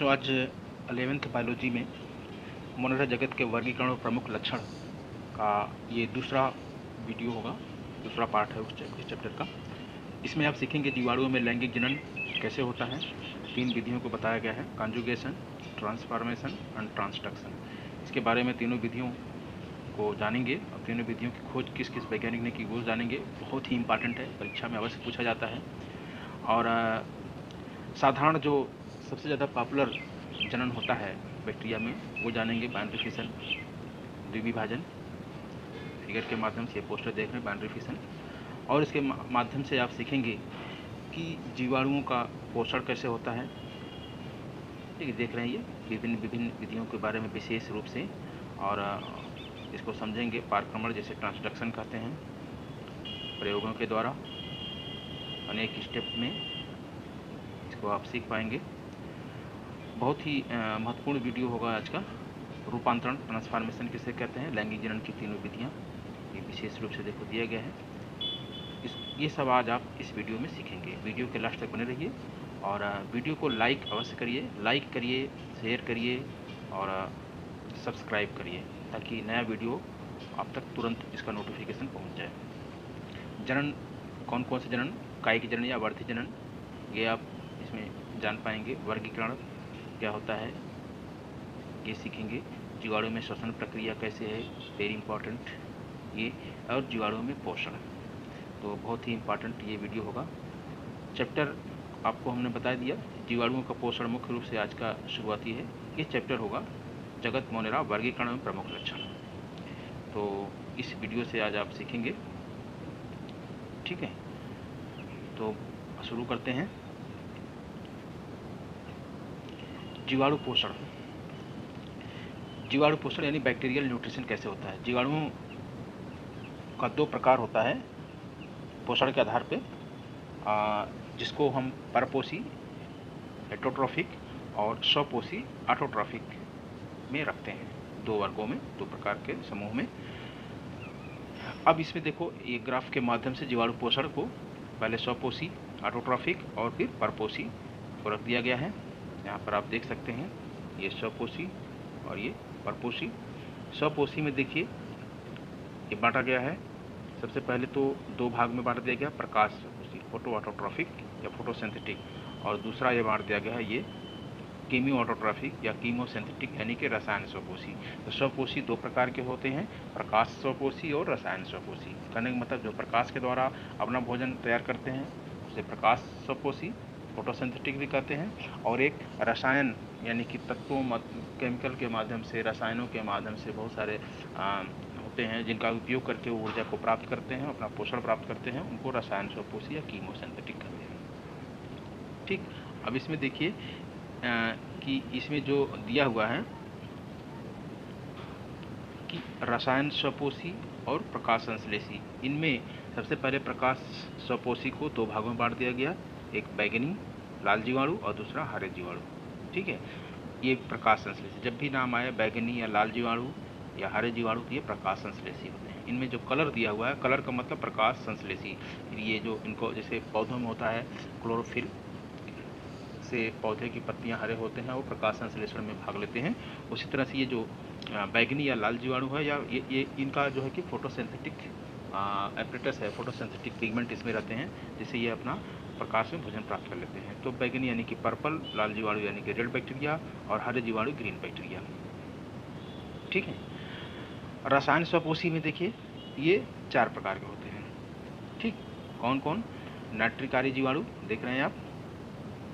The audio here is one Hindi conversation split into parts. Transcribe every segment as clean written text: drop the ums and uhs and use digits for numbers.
बच्चों, आज 11th बायोलॉजी में मोनिटर जगत के वर्गीकरण और प्रमुख लक्षण का ये दूसरा वीडियो होगा, दूसरा पार्ट है उस चैप्टर का। इसमें आप सीखेंगे जीवाणुओं में लैंगिक जनन कैसे होता है। 3 विधियों को बताया गया है, कॉन्जुगेशन, ट्रांसफॉर्मेशन एंड ट्रांसडक्शन। इसके बारे में तीनों विधियों को जानेंगे और तीनों विधियों की खोज किस किस वैज्ञानिक ने की वो जानेंगे। बहुत ही इंपॉर्टेंट है, परीक्षा में अवश्य पूछा जाता है। और साधारण जो सबसे ज़्यादा पॉपुलर जनन होता है बैक्टीरिया में वो जानेंगे, बाइनरी फिशन, द्विविभाजन। फिगर के माध्यम से ये पोस्टर देख रहे हैं, बाइनरी फिशन। और इसके माध्यम से आप सीखेंगे कि जीवाणुओं का पोषण कैसे होता है। ठीक है, देख रहे हैं ये विभिन्न विधियों के बारे में विशेष रूप से, और इसको समझेंगे पारक्रमण, जैसे ट्रांसडक्शन कहते हैं, प्रयोगों के द्वारा अनेक स्टेप में इसको आप सीख पाएंगे। बहुत ही महत्वपूर्ण वीडियो होगा आज का। रूपांतरण, ट्रांसफॉर्मेशन किसे कहते हैं, लैंगिक जनन की तीनों विधियाँ, ये विशेष रूप से देखो दिया गया है। ये सब आज आप इस वीडियो में सीखेंगे। वीडियो के लास्ट तक बने रहिए और वीडियो को लाइक अवश्य करिए, शेयर करिए और सब्सक्राइब करिए, ताकि नया वीडियो आप तक तुरंत इसका नोटिफिकेशन पहुंच जाए। जनन, कौन कौन से जनन, कायिक जनन या वर्धी जनन, ये आप इसमें जान पाएंगे। वर्गीकरण क्या होता है ये सीखेंगे। जीवाणु में श्वसन प्रक्रिया कैसे है, वेरी इंपॉर्टेंट ये। और जीवाणु में पोषण, तो बहुत ही इंपॉर्टेंट ये वीडियो होगा। चैप्टर आपको हमने बता दिया, जीवाणुओं का पोषण मुख्य रूप से आज का शुरुआती है। ये चैप्टर होगा जगत मोनेरा, वर्गीकरण में प्रमुख लक्षण। तो इस वीडियो से आज आप सीखेंगे, ठीक है। तो शुरू करते हैं। जीवाणु पोषण, जीवाणु पोषण यानी बैक्टीरियल न्यूट्रिशन कैसे होता है। जीवाणुओं का 2 प्रकार होता है पोषण के आधार पे, जिसको हम परपोषी हेटरोट्रॉफिक और स्वपोषी ऑटोट्रॉफिक में रखते हैं। 2 वर्गों में, 2 प्रकार के समूह में। अब इसमें देखो, ये ग्राफ के माध्यम से जीवाणु पोषण को पहले स्वपोषी ऑटोट्रॉफिक और फिर परपोषी को रख दिया गया है। यहाँ पर आप देख सकते हैं, ये स्वपोषी और ये परपोषी। स्वपोषी में देखिए ये बांटा गया है। सबसे पहले तो 2 भाग में बांट दिया गया, प्रकाश स्वपोषी, फोटो ऑटोट्रॉफिक या फोटोसिंथेटिक, और दूसरा ये बांट दिया गया है ये कीमियो ऑटोट्रॉफिक या कीमोसिंथेटिक, यानी कि रसायन स्वपोषी। तो स्वपोषी 2 प्रकार के होते हैं, प्रकाश स्वपोषी और रसायन स्वपोषी। कहने का मतलब जो प्रकाश के द्वारा अपना भोजन तैयार करते हैं उसे प्रकाश स्वपोषी, फोटोसिंथेटिक भी कहते हैं। और एक रसायन यानी कि तत्वों, केमिकल के माध्यम से, रसायनों के माध्यम से बहुत सारे होते हैं जिनका उपयोग करके वो ऊर्जा को प्राप्त करते हैं, अपना पोषण प्राप्त करते हैं, उनको रसायन स्वपोषी या कीमोसिंथेटिक कहते हैं। ठीक, अब इसमें देखिए कि इसमें जो दिया हुआ है कि रसायन स्वपोषी और प्रकाश संश्लेषी, इनमें सबसे पहले प्रकाश स्वपोषी को 2 भागों में बांट दिया गया, एक बैगनी लाल जीवाणु और दूसरा हरे जीवाणु। ठीक है, ये प्रकाश संश्लेषी। जब भी नाम आए बैगनी या लाल जीवाणु या हरे जीवाणु, तो ये प्रकाश संश्लेषी होते हैं। इनमें जो कलर दिया हुआ है, कलर का मतलब प्रकाश संश्लेषी। ये जो इनको जैसे पौधों में होता है क्लोरोफिल से पौधे की पत्तियां हरे होते हैं, वो प्रकाश संश्लेषण में भाग लेते हैं। उसी तरह से ये जो बैगनी या लाल जीवाणु है, या ये इनका जो है कि फोटोसिंथेटिक एपरेटस है, फोटोसिंथेटिक पिगमेंट इसमें रहते हैं, जिससे ये अपना प्रकाश में भोजन प्राप्त कर लेते हैं। तो बैगनी यानी कि पर्पल, लाल जीवाणु यानी कि रेड बैक्टीरिया, और हरे जीवाणु ग्रीन बैक्टीरिया। ठीक है। रसायन स्वपोषी में देखिए ये 4 प्रकार के होते हैं। ठीक, कौन कौन, नाइट्रिकारी जीवाणु देख रहे हैं आप,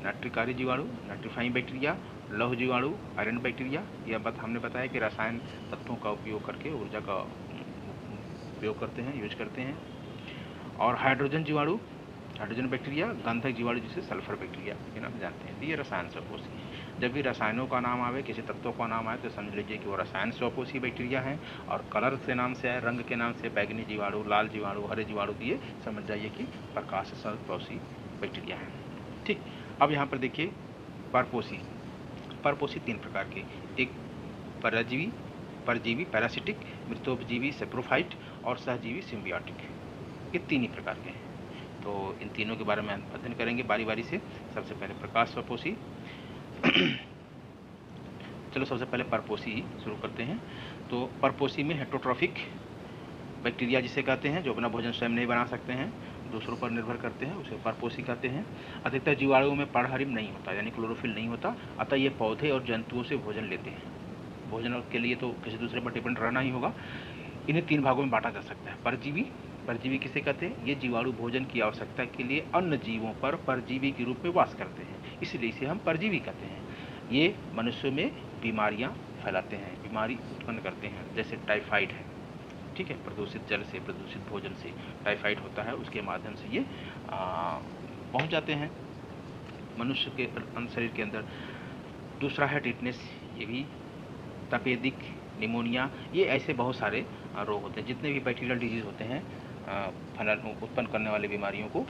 नाइट्रिकारी जीवाणु, नाइट्रीफाइंग बैक्टीरिया, लौह जीवाणु, आयरन बैक्टीरिया। यह बात हमने बताया कि रसायन तत्वों का उपयोग करके ऊर्जा का उपयोग करते हैं, यूज करते हैं। और हाइड्रोजन जीवाणु, हाइड्रोजन बैक्टीरिया, गंधक जीवाणु जिसे सल्फर बैक्टीरिया के नाम जानते हैं। ये रसायन स्वपोषी। जब भी रसायनों का नाम आवे, किसी तत्वों का नाम आए, तो समझ लीजिए कि वो रसायन स्वपोषी बैक्टीरिया हैं। और कलर से नाम से आए, रंग के नाम से बैगनी जीवाणु, लाल जीवाणु, हरे जीवाणु, दिए समझ जाइए कि प्रकाश स्वपोषी बैक्टीरिया हैं। ठीक, अब यहाँ पर देखिए परपोषी। परपोषी 3 प्रकार के, एक परजीवी पैरासिटिक, मृतोपजीवी सेप्रोफाइट, और सहजीवी सिम्बियोटिक। ये 3 ही प्रकार के हैं। तो इन तीनों के बारे में अध्ययन करेंगे बारी बारी से। सबसे पहले प्रकाश स्वपोषी। चलो सबसे पहले परपोसी ही शुरू करते हैं। तो परपोसी में हेटरोट्रॉफिक बैक्टीरिया जिसे कहते हैं, जो अपना भोजन स्वयं नहीं बना सकते हैं, दूसरों पर निर्भर करते हैं, उसे परपोसी कहते हैं। अधिकतर जीवाणुओं में पर्णहरिम नहीं होता, यानी क्लोरोफिल नहीं होता, अतः ये पौधे और जंतुओं से भोजन लेते हैं। भोजन के लिए तो किसी दूसरे पर डिपेंड रहना ही होगा। इन्हें 3 भागों में बांटा जा सकता है। परजीवी, परजीवी किसे कहते हैं? ये जीवाणु भोजन की आवश्यकता के लिए अन्य जीवों पर परजीवी के रूप में वास करते हैं, इसलिए इसे हम परजीवी कहते हैं। ये मनुष्यों में बीमारियां फैलाते हैं, बीमारी उत्पन्न करते हैं, जैसे टाइफाइड है, ठीक है, प्रदूषित जल से, प्रदूषित भोजन से टाइफाइड होता है, उसके माध्यम से ये पहुंच जाते हैं मनुष्य के शरीर के अंदर। दूसरा है टिटनेस, ये भी तपेदिक, निमोनिया, ये ऐसे बहुत सारे रोग होते हैं। जितने भी बैक्टीरियल डिजीज होते हैं उत्पन्न करने वाले बीमारियों को,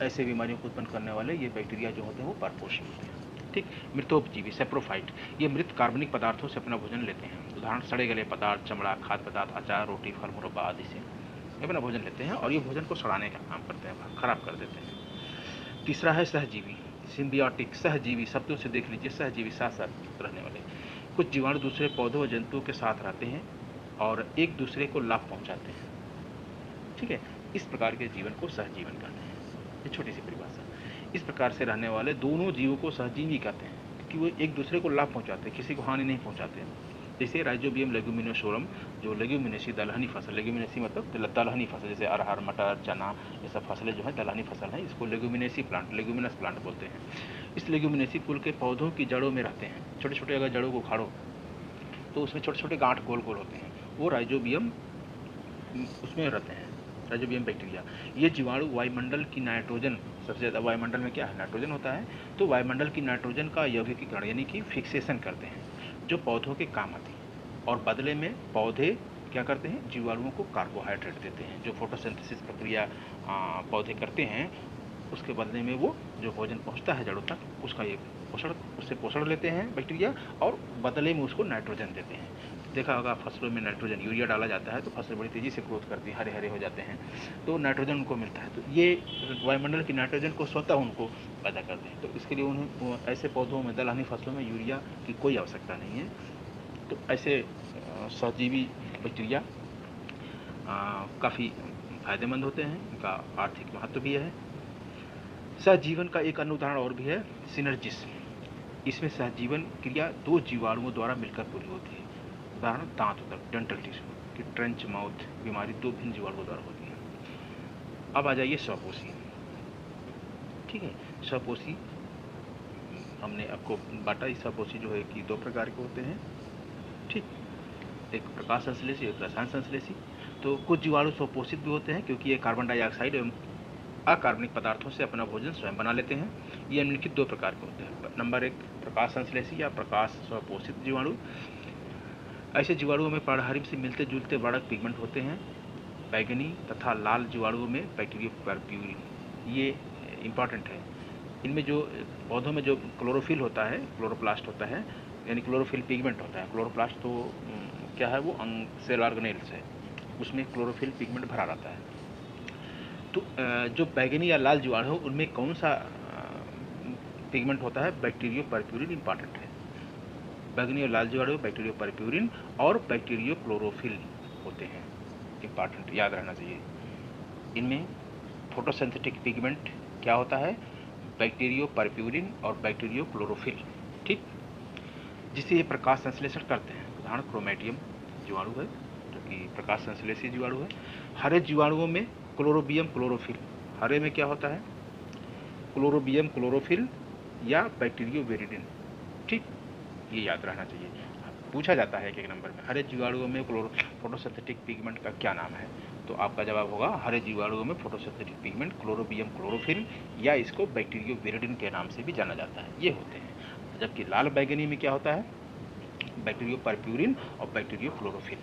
ऐसे बीमारियों को उत्पन्न करने वाले ये बैक्टीरिया जो होते हैं वो परपोषी होते हैं। ठीक। मृतोपजीवी, सेप्रोफाइट, ये मृत कार्बनिक पदार्थों से अपना भोजन लेते हैं। उदाहरण सड़े गले पदार्थ, चमड़ा, खाद्य पदार्थ, अचार, रोटी, फल, मुरब्बा आदि से अपना भोजन लेते हैं और ये भोजन को सड़ाने का काम करते हैं, खराब कर देते हैं। तीसरा है सहजीवी, सिम्बियोटिक, सहजीवी, शब्दों से देख लीजिए, सहजीवी, साथ साथ रहने वाले। कुछ जीवाणु दूसरे पौधों और जंतुओं के साथ रहते हैं और एक दूसरे को लाभ पहुंचाते हैं, ठीक है, इस प्रकार के जीवन को सहजीवन कहते हैं। ये छोटी सी परिभाषा। इस प्रकार से रहने वाले दोनों जीवों को सहजीवी कहते हैं, क्योंकि वो एक दूसरे को लाभ पहुंचाते हैं, किसी को हानि नहीं पहुंचाते हैं। जैसे राइजोबियम लेग्यूमिनोसोरम, जो लेग्यूमिनेसी दलहनी फसल, लेग्यूमिनेसी मतलब दलहनी फसल, जैसे अरहर, मटर, चना, ये सब फसलें जो है दलहनी फसल है, इसको लेग्यूमिनेसी प्लांट, लेग्यूमिनस प्लांट बोलते हैं। इस लेग्यूमिनेसी कुल के पौधों की जड़ों में रहते हैं। छोटे छोटे अगर जड़ों को उखाड़ो तो उसमें छोटे छोटे गांठ गोल गोल होते हैं, वो राइजोबियम उसमें रहते हैं, राइजोबियम बैक्टीरिया। ये जीवाणु वायुमंडल की नाइट्रोजन, सबसे ज़्यादा वायुमंडल में क्या है, नाइट्रोजन होता है, तो वायुमंडल की नाइट्रोजन का यौगिकीकरण यानी कि फिक्सेशन करते हैं, जो पौधों के काम आती है। और बदले में पौधे क्या करते हैं, जीवाणुओं को कार्बोहाइड्रेट देते हैं। जो फोटोसिंथेसिस प्रक्रिया पौधे करते हैं, उसके बदले में वो जो भोजन पहुंचता है जड़ों तक, उसका ये पोषण, उससे पोषण लेते हैं बैक्टीरिया, और बदले में उसको नाइट्रोजन देते हैं। देखा होगा फसलों में नाइट्रोजन, यूरिया डाला जाता है तो फसल बड़ी तेज़ी से ग्रोथ करती है, हरे हरे हो जाते हैं, तो नाइट्रोजन उनको मिलता है। तो ये वायुमंडल की नाइट्रोजन को स्वतः उनको पैदा करते हैं, तो इसके लिए उन्हें ऐसे पौधों में, दलहनी फसलों में यूरिया की कोई आवश्यकता नहीं है। तो ऐसे सहजीवी बैक्टीरिया काफ़ी फायदेमंद होते हैं, इनका आर्थिक महत्व भी है। सहजीवन का एक अन्य उदाहरण और भी है, सिनर्जिस। इसमें सहजीवन क्रिया 2 जीवाणुओं द्वारा मिलकर पूरी होती है। उदाहरण दांत उतक, डेंटल टिश्यू की ट्रेंच माउथ बीमारी 2 भिन्न जीवाणुओं द्वारा होती है। अब आ जाइए स्वपोषी, ठीक है। स्वपोषी हमने आपको बांटा, इस स्वपोषी जो है कि 2 प्रकार के होते हैं, ठीक, एक प्रकाश संश्लेषी, एक रसायन संश्लेषी। तो कुछ जीवाणु स्वपोषित भी होते हैं क्योंकि ये कार्बन डाइऑक्साइड एवं अकार्बनिक पदार्थों से अपना भोजन स्वयं बना लेते हैं। ये निम्नलिखित 2 प्रकार के होते हैं। नंबर 1 प्रकाश संश्लेषी या प्रकाश स्वपोषित जीवाणु। ऐसे जीवाणुओं में पर्णहरिम से मिलते जुलते वर्णक पिगमेंट होते हैं। बैगनी तथा लाल जीवाणुओं में बैक्टीरियोपर्प्यूरिन, ये इम्पॉर्टेंट है। इनमें जो पौधों में जो क्लोरोफिल होता है, क्लोरोप्लास्ट होता है, यानी क्लोरोफिल पिगमेंट होता है। क्लोरोप्लास्ट तो क्या है, वो सेल ऑर्गेनेल्स है, उसमें क्लोरोफिल पिगमेंट भरा रहता है। तो जो बैगनी या लाल जीवाणु है उनमें कौन सा पिगमेंट होता है, बैक्टीरियोपर्प्यूरिन इंपॉर्टेंट है। बैगनी और लाल जीवाणु बैक्टीरियोपर्प्यूरिन और बैक्टीरियोक्लोरोफिल होते हैं, इंपॉर्टेंट, याद रहना चाहिए। इनमें फोटोसिंथेटिक पिगमेंट क्या होता है, बैक्टीरियोपर्प्यूरिन और बैक्टीरियोक्लोरोफिल, ठीक, जिससे ये प्रकाश संश्लेषण करते हैं। उदाहरण क्रोमेटियम जीवाणु है जो कि प्रकाश संश्लेषी जीवाणु है। हरे जीवाणुओं में क्लोरोबियम क्लोरोफिल, हरे में क्या होता है, क्लोरोबियम क्लोरोफिल या बैक्टीरियोविरिडिन, ठीक, ये याद रहना चाहिए। पूछा जाता है एक नंबर में, हरे जीवाणुओं में फोटोसिंथेटिक पिगमेंट का क्या नाम है, तो आपका जवाब होगा हरे जीवाणुओं में फोटोसिंथेटिक पिगमेंट क्लोरोबियम क्लोरोफिल, या इसको बैक्टीरियोविरिडिन के नाम से भी जाना जाता है, ये होते हैं। जबकि लाल बैगनी में क्या होता है, बैक्टीरियोपर्प्यूरिन और बैक्टीरियोक्लोरोफिल,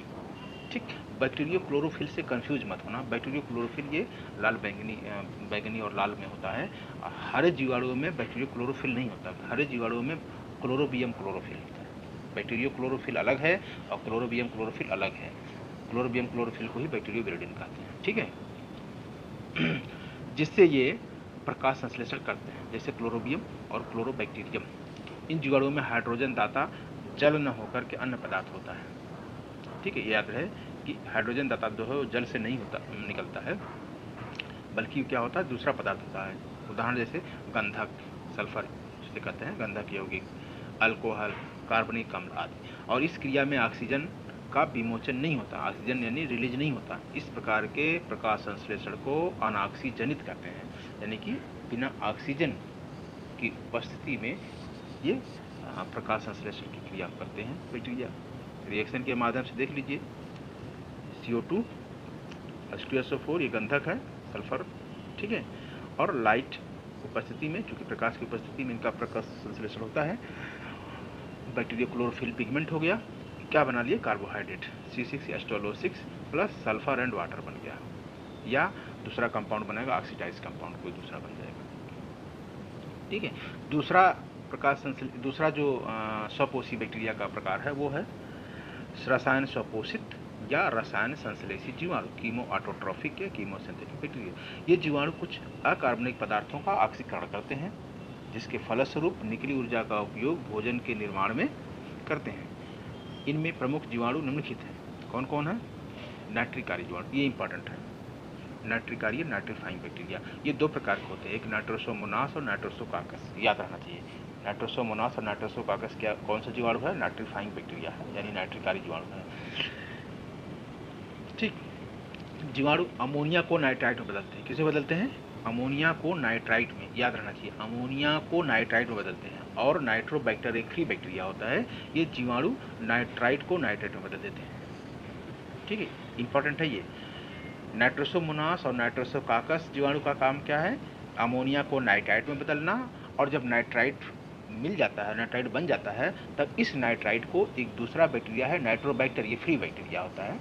ठीक। बैक्टीरियोक्लोरोफिल से कंफ्यूज मत होना, बैक्टीरियोक्लोरोफिल ये लाल बैगनी और लाल में होता है। हरे जीवाणुओं में बैक्टीरियोक्लोरोफिल नहीं होता, हरे जीवाणुओं में क्लोरोबियम क्लोरोफिल होता है। बैक्टीरियोक्लोरोफिल अलग है और क्लोरोबियम क्लोरोफिल अलग है। क्लोरोबियम क्लोरोफिल को ही बैक्टीरियोविरिडिन कहते हैं, ठीक है। जिससे ये प्रकाश संश्लेषण करते हैं, जैसे क्लोरोबियम और क्लोरोबैक्टीरियम। इन जीवाणुओं में हाइड्रोजन दाता जल न होकर के अन्य पदार्थ होता है। ठीक है, याद रहे कि हाइड्रोजन दाता जो है वो जल से नहीं होता निकलता है, बल्कि क्या होता है दूसरा पदार्थ होता है। उदाहरण जैसे गंधक, सल्फर जिसे कहते हैं गंधक यौगिक, अल्कोहल, कार्बनिक अम्ल आदि। और इस क्रिया में ऑक्सीजन का विमोचन नहीं होता, ऑक्सीजन यानी रिलीज नहीं होता। इस प्रकार के प्रकाश संश्लेषण को अनऑक्सीजनित कहते हैं, यानी कि बिना ऑक्सीजन की उपस्थिति में ये प्रकाश संश्लेषण की क्रिया करते हैं बैक्टीरिया। रिएक्शन के माध्यम से देख लीजिए, CO2 H2SO4 ये गंधक है, सल्फर, ठीक है, और लाइट उपस्थिति में, चूंकि प्रकाश की उपस्थिति में इनका प्रकाश संश्लेषण होता है, बैक्टीरिया क्लोरोफिल पिगमेंट हो गया, क्या बना लिए carbohydrate C6H12O6 plus sulphur and water बन गया, या दूसरा कंपाउंड बनेगा ऑक्सीडाइज कंपाउंड कोई दूसरा बन जाएगा। ठीक है, दूसरा जो स्वपोषी बैक्टीरिया का प्रकार है वो है रसायन स्वपोषित या रसायन संश्लेषी जीवाणु, कीमो ऑटोट्रॉफिक या कीमोसिंथेटिक बैक्टीरिया। ये जीवाणु कुछ अकार्बनिक पदार्थों का ऑक्सीकरण करते हैं, जिसके फलस्वरूप निकली ऊर्जा का उपयोग भोजन के निर्माण में करते हैं। इनमें प्रमुख जीवाणु निम्नलिखित हैं। कौन कौन है? नाइट्रिकारी जीवाणु, ये इंपॉर्टेंट है। नाइट्रिकारी नाइट्रीफाइंग बैक्टीरिया, ये दो प्रकार के होते हैं, एक नाइट्रोसोमोनास और नाइट्रोसोकाकस, याद रहना चाहिए। नाइट्रोसोमोनास और नाइट्रोसोकाकस क्या कौन सा जीवाणु है? नाइट्रीफाइंग बैक्टीरिया है, यानी नाइट्रिकारी जीवाणु है। ठीक, जीवाणु अमोनिया को नाइट्राइट में बदलते हैं। किसे बदलते हैं? अमोनिया को नाइट्राइट में, याद रहना चाहिए, अमोनिया को नाइट्राइट में बदलते हैं। और नाइट्रोबैक्टर एक फ्री बैक्टीरिया होता है, ये जीवाणु नाइट्राइट को नाइट्राइट में बदल देते हैं। ठीक है, इंपॉर्टेंट है ये। नाइट्रोसोमोनास और नाइट्रोसोकाकस जीवाणु का काम क्या है? अमोनिया को नाइट्राइट में बदलना, और जब नाइट्राइट मिल जाता है, नाइट्राइट बन जाता है, तब इस नाइट्राइट को एक दूसरा बैक्टीरिया है नाइट्रोबैक्टर, ये फ्री बैक्टीरिया होता है।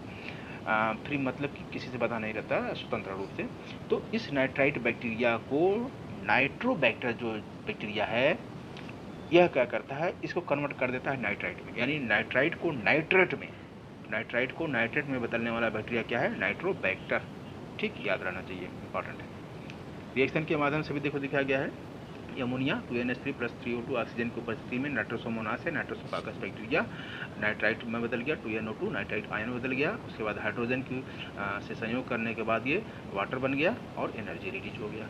फ्री मतलब कि किसी से बंधा नहीं रहता, स्वतंत्र रूप से। तो इस नाइट्राइट बैक्टीरिया को नाइट्रोबैक्टर जो बैक्टीरिया है, यह क्या करता है? इसको कन्वर्ट कर देता है नाइट्राइट में, यानी नाइट्राइट को नाइट्रेट में बदलने वाला बैक्टीरिया क्या है? नाइट्रोबैक्टर। ठीक, याद रहना चाहिए, इंपॉर्टेंट है। रिएक्शन के माध्यम से भी देखो दिखाया गया है, अमोनिया 2NH3 + 3O2 ऑक्सीजन की उपस्थिति में नाइट्रोसोमोनास है नाइट्रोसोकाकस बैक्टीरिया नाइट्राइट में बदल गया, 2NO2 नाइट्राइट आयन में बदल गया। उसके बाद हाइड्रोजन की से संयोग करने के बाद ये वाटर बन गया और एनर्जी रिलीज हो गया।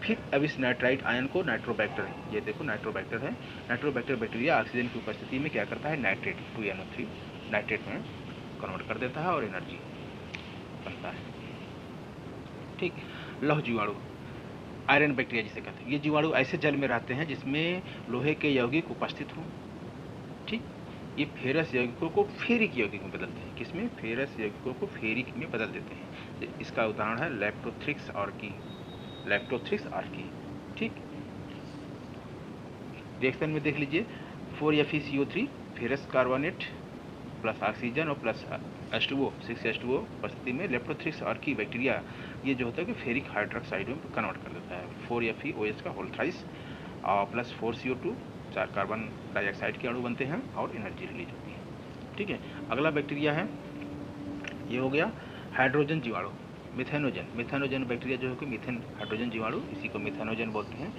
फिर अब इस नाइट्राइट आयन को नाइट्रोबैक्टर, ये देखो नाइट्रोबैक्टर है, नाइट्रोबैक्टर बैक्टीरिया ऑक्सीजन की उपस्थिति में क्या करता है? नाइट्रेट 2NO3 नाइट्रेट में कन्वर्ट कर देता है और एनर्जी बनता है। ठीक, लौह जीवाणु, आयरन बैक्टीरिया जिसे कहते हैं, ये जीवाणु ऐसे जल में रहते हैं जिसमें लोहे के यौगिक उपस्थित हों। ठीक, ये फेरस यौगिकों को फेरिक यौगिक में बदलते हैं। किसमें? फेरस यौगिकों को फेरिक में बदल देते हैं। इसका उदाहरण है लैप्टोथ्रिक्स ऑर्की। ठीक, रिएक्शन में देख लीजिए, 4FeCO3 ferrous carbonate plus oxygen और प्लस H2O 6H2O उपस्थिति में लेप्टोथ्रिक्स ऑर्की बैक्टीरिया ये जो होता है कि फेरिक हाइड्रोक्साइड में कन्वर्ट कर देता है। 4FeOH का होल थ्राइस और प्लस 4CO2, 4 कार्बन डाइऑक्साइड के अणु बनते हैं और एनर्जी रिलीज होती है। ठीक है, अगला बैक्टीरिया है, ये हो गया हाइड्रोजन जीवाणु, मिथेनोजन बैक्टीरिया जो है कि मीथेन हाइड्रोजन जीवाणु, इसी को मिथेनोजन बोलते हैं।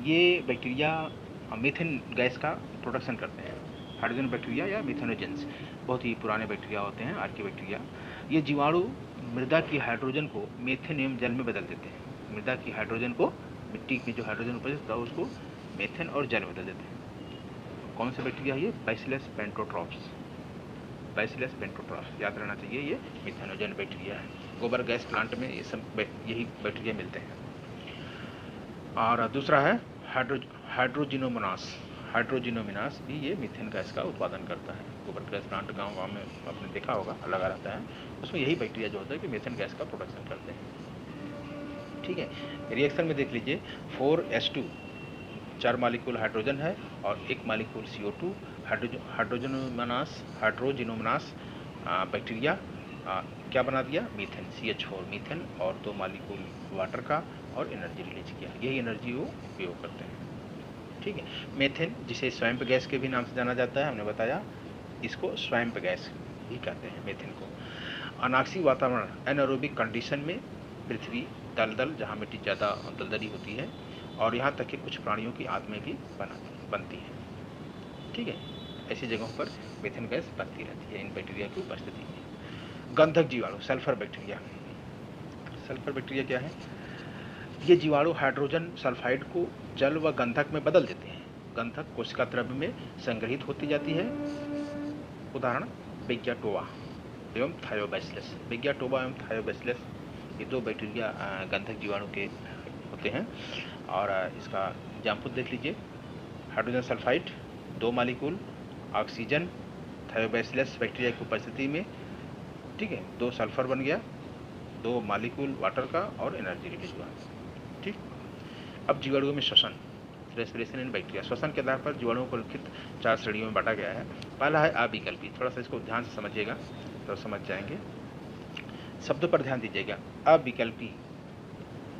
ये बैक्टीरिया मीथेन गैस का प्रोडक्शन करते हैं। हाइड्रोजन बैक्टीरिया या मिथेनोजेंस बहुत ही पुराने बैक्टीरिया होते हैं, आर्की बैक्टीरिया। ये जीवाणु मृदा की हाइड्रोजन को मेथेन एवं जल में बदल देते हैं। मृदा की हाइड्रोजन को, मिट्टी में जो हाइड्रोजन उपस्थित होता है उसको मेथेन और जल में बदल देते हैं। कौन से बैक्टीरिया है ये? बैसिलस पेंटोट्रॉप्स, याद रहना चाहिए, ये मिथेनोजन बैक्टीरिया है। गोबर गैस प्लांट में ये सब यही बैक्टीरिया मिलते हैं। और दूसरा है हाइड्रोजिनोमिनास भी ये मीथेन गैस का उत्पादन करता है। गोबर गैस प्लांट गांव में आपने देखा होगा, लगा रहता है, उसमें यही बैक्टीरिया जो होता है कि मीथेन गैस का प्रोडक्शन करते हैं। ठीक है, रिएक्शन में देख लीजिए, 4H2 4 मालिक्यूल हाइड्रोजन है और 1 मालिक्यूल CO2, हाइड्रोजिनोमनास बैक्टीरिया क्या बना दिया? मीथेन, CH4 मीथेन, और 2 मालिक्यूल वाटर का और एनर्जी रिलीज किया। यही एनर्जी वो उपयोग करते हैं। ठीक है, मेथेन जिसे स्वैम्प गैस के भी नाम से जाना जाता है, हमने बताया, इसको स्वैम्प गैस भी कहते हैं मेथेन को। अनाक्सी वातावरण एनारोबिक कंडीशन में पृथ्वी, दलदल, जहाँ मिट्टी ज़्यादा दलदली होती है, और यहाँ तक कि कुछ प्राणियों की आत्में भी बनती हैं। ठीक है, ऐसी जगहों पर मीथेन गैस बनती रहती है इन बैक्टीरिया की उपस्थिति में। गंधक जीवाणु, सल्फर बैक्टीरिया। सल्फर बैक्टीरिया क्या है? ये जीवाणु हाइड्रोजन सल्फाइड को जल व गंधक में बदल देते हैं। गंधक कोशिका द्रव्य में संग्रहित होती जाती है। उदाहरण बेगियाटोवा एवं थायोबैसिलस। बेगियाटोवा एवं थायोबैसिलस ये दो बैक्टीरिया गंधक जीवाणु के होते हैं। और इसका एग्जाम्पल देख लीजिए, hydrogen sulphide 2 molecule oxygen, Thiobacillus bacteria की उपस्थिति में, ठीक है, 2 सल्फर बन गया, 2 मालिक्यूल वाटर का और एनर्जी रिलीज हुआ। ठीक। अब जीवाणुओं में श्वसन, रेस्पिरेशन इन बैक्टीरिया। श्वसन के आधार पर जीवाणुओं को लिखित 4 श्रेणियों में बांटा गया है। पहला है अविकल्पी, थोड़ा सा इसको ध्यान से समझिएगा तो समझ जाएंगे। शब्दों पर ध्यान दीजिएगा, अविकल्पी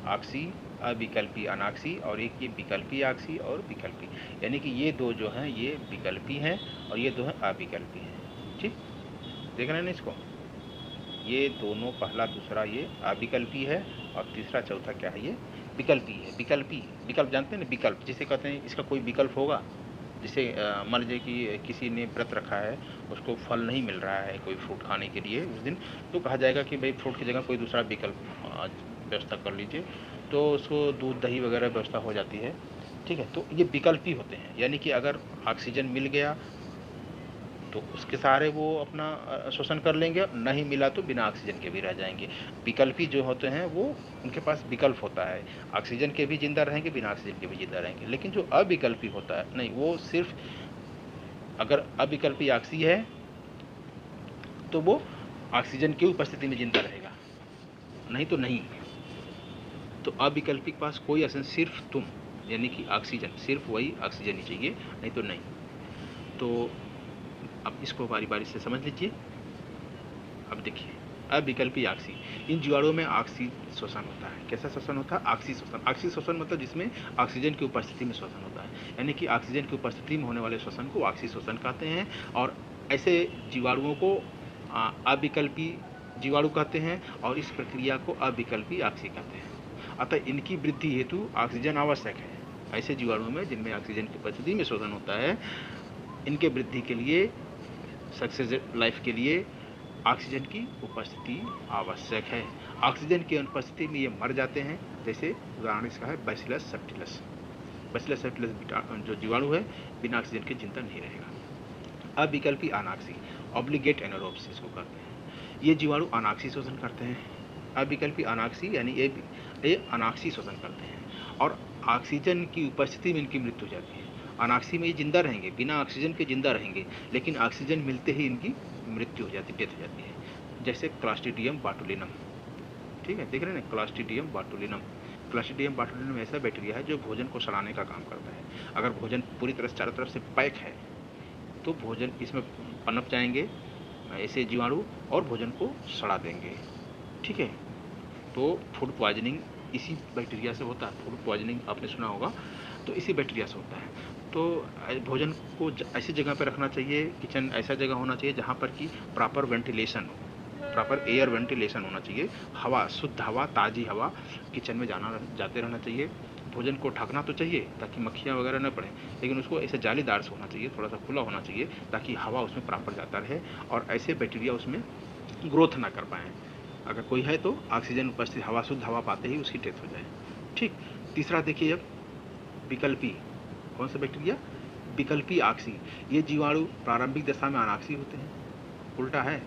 ऑक्सी, अविकल्पी अनाक्सी, और एक ये विकल्पी ऑक्सी और विकल्पी, यानी कि ये दो जो हैं ये विकल्पी हैं और ये दो हैं अविकल्पी हैं। ठीक, देख रहे हैं ना इसको, ये दोनों पहला दूसरा ये अविकल्पी है और तीसरा चौथा क्या है, ये विकल्पी है। विकल्पी, विकल्प जानते हैं ना, विकल्प जिसे कहते हैं इसका कोई विकल्प होगा। जैसे मान लीजिए कि किसी ने व्रत रखा है, उसको फल नहीं मिल रहा है कोई फ्रूट खाने के लिए उस दिन, तो कहा जाएगा कि भाई फ्रूट की जगह कोई दूसरा विकल्प व्यवस्था कर लीजिए, तो उसको दूध दही वगैरह व्यवस्था हो जाती है। ठीक है, तो ये विकल्पी होते हैं, यानी कि अगर ऑक्सीजन मिल गया तो उसके सहारे वो अपना शोषण कर लेंगे, नहीं मिला तो बिना ऑक्सीजन के भी रह जाएंगे। विकल्पी जो होते हैं वो उनके पास विकल्प होता है, ऑक्सीजन के भी जिंदा रहेंगे, बिना ऑक्सीजन के भी जिंदा रहेंगे। लेकिन जो अविकल्पी होता है नहीं, वो सिर्फ अगर अविकल्पी ऑक्सी है तो वो ऑक्सीजन की उपस्थिति में जिंदा रहेगा, नहीं तो नहीं। तो अविकल्पी के पास कोई ऑक्सीजन, सिर्फ तुम यानी कि ऑक्सीजन, सिर्फ वही ऑक्सीजन ही चाहिए, नहीं तो नहीं। तो अब इसको बारी बारी से समझ लीजिए। अब देखिए, अविकल्पी ऑक्सी, इन जीवाणुओं में ऑक्सी शोषण होता है। कैसा शोषण होता है? ऑक्सी शोषण। ऑक्सी शोषण मतलब जिसमें ऑक्सीजन की उपस्थिति में शोषण होता है, यानी कि ऑक्सीजन की उपस्थिति में होने वाले शोषण को ऑक्सी शोषण कहते हैं। और ऐसे जीवाणुओं को अविकल्पी जीवाणु कहते हैं और इस प्रक्रिया को अविकल्पी ऑक्सी कहते हैं। अतः इनकी वृद्धि हेतु ऑक्सीजन आवश्यक है। ऐसे जीवाणुओं में जिनमें ऑक्सीजन की उपस्थिति में शोषण होता है, इनके वृद्धि के लिए, सक्सेस लाइफ के लिए ऑक्सीजन की उपस्थिति आवश्यक है। ऑक्सीजन की अनुपस्थिति में ये मर जाते हैं। जैसे उदाहरण इसका है बैसिलस सेप्टिलस। बैसिलस सेप्टिलस जो जीवाणु है बिना ऑक्सीजन के जिंदा नहीं रहेगा। अविकल्पी अनाक्सी, ऑब्लिगेट एनारोब्स इसको कहते हैं। ये जीवाणु अनाक्सी शोषण करते हैं। अविकल्पी अनाक्सी यानी ये अनाक्सी शोषण करते हैं और ऑक्सीजन की उपस्थिति में इनकी मृत्यु हो जाती है। अनाक्सी में ये जिंदा रहेंगे, बिना ऑक्सीजन के जिंदा रहेंगे, लेकिन ऑक्सीजन मिलते ही इनकी मृत्यु हो जाती है, डेथ हो जाती है। जैसे क्लास्ट्रीडियम बाटुलिनम। ठीक है, देख रहे हैं ना, क्लास्ट्रीडियम बाटुलिनम। क्लास्ट्रीडियम बाटुलिनम ऐसा बैक्टीरिया है जो भोजन को सड़ाने का काम करता है। अगर भोजन पूरी तरह से चारों तरफ से पैक है तो भोजन इसमें पनप जाएंगे ऐसे जीवाणु और भोजन को सड़ा देंगे। ठीक है, तो फूड पॉइजनिंग इसी बैक्टीरिया से होता है। फूड पॉइजनिंग आपने सुना होगा, तो इसी बैक्टीरिया से होता है। तो भोजन को ऐसी जगह पर रखना चाहिए, किचन ऐसा जगह होना चाहिए जहाँ पर कि प्रॉपर वेंटिलेशन हो, प्रॉपर एयर वेंटिलेशन होना चाहिए। हवा, शुद्ध हवा, ताज़ी हवा किचन में जाते रहना चाहिए। भोजन को ढकना तो चाहिए ताकि मक्खियाँ वगैरह न पड़ें, लेकिन उसको ऐसे जालीदार से होना चाहिए, थोड़ा सा खुला होना चाहिए ताकि हवा उसमें प्रॉपर जाता रहे और ऐसे बैक्टीरिया उसमें ग्रोथ ना कर पाएँ। अगर कोई है तो ऑक्सीजन उपस्थित, हवा, शुद्ध हवा पाते ही उसकी डेथ हो जाए। ठीक। तीसरा देखिए, अब विकल्पी, कौन सा बैक्टीरिया? विकल्पी ऑक्सी। ये जीवाणु प्रारंभिक दशा में अनाक्सी होते हैं। उल्टा है,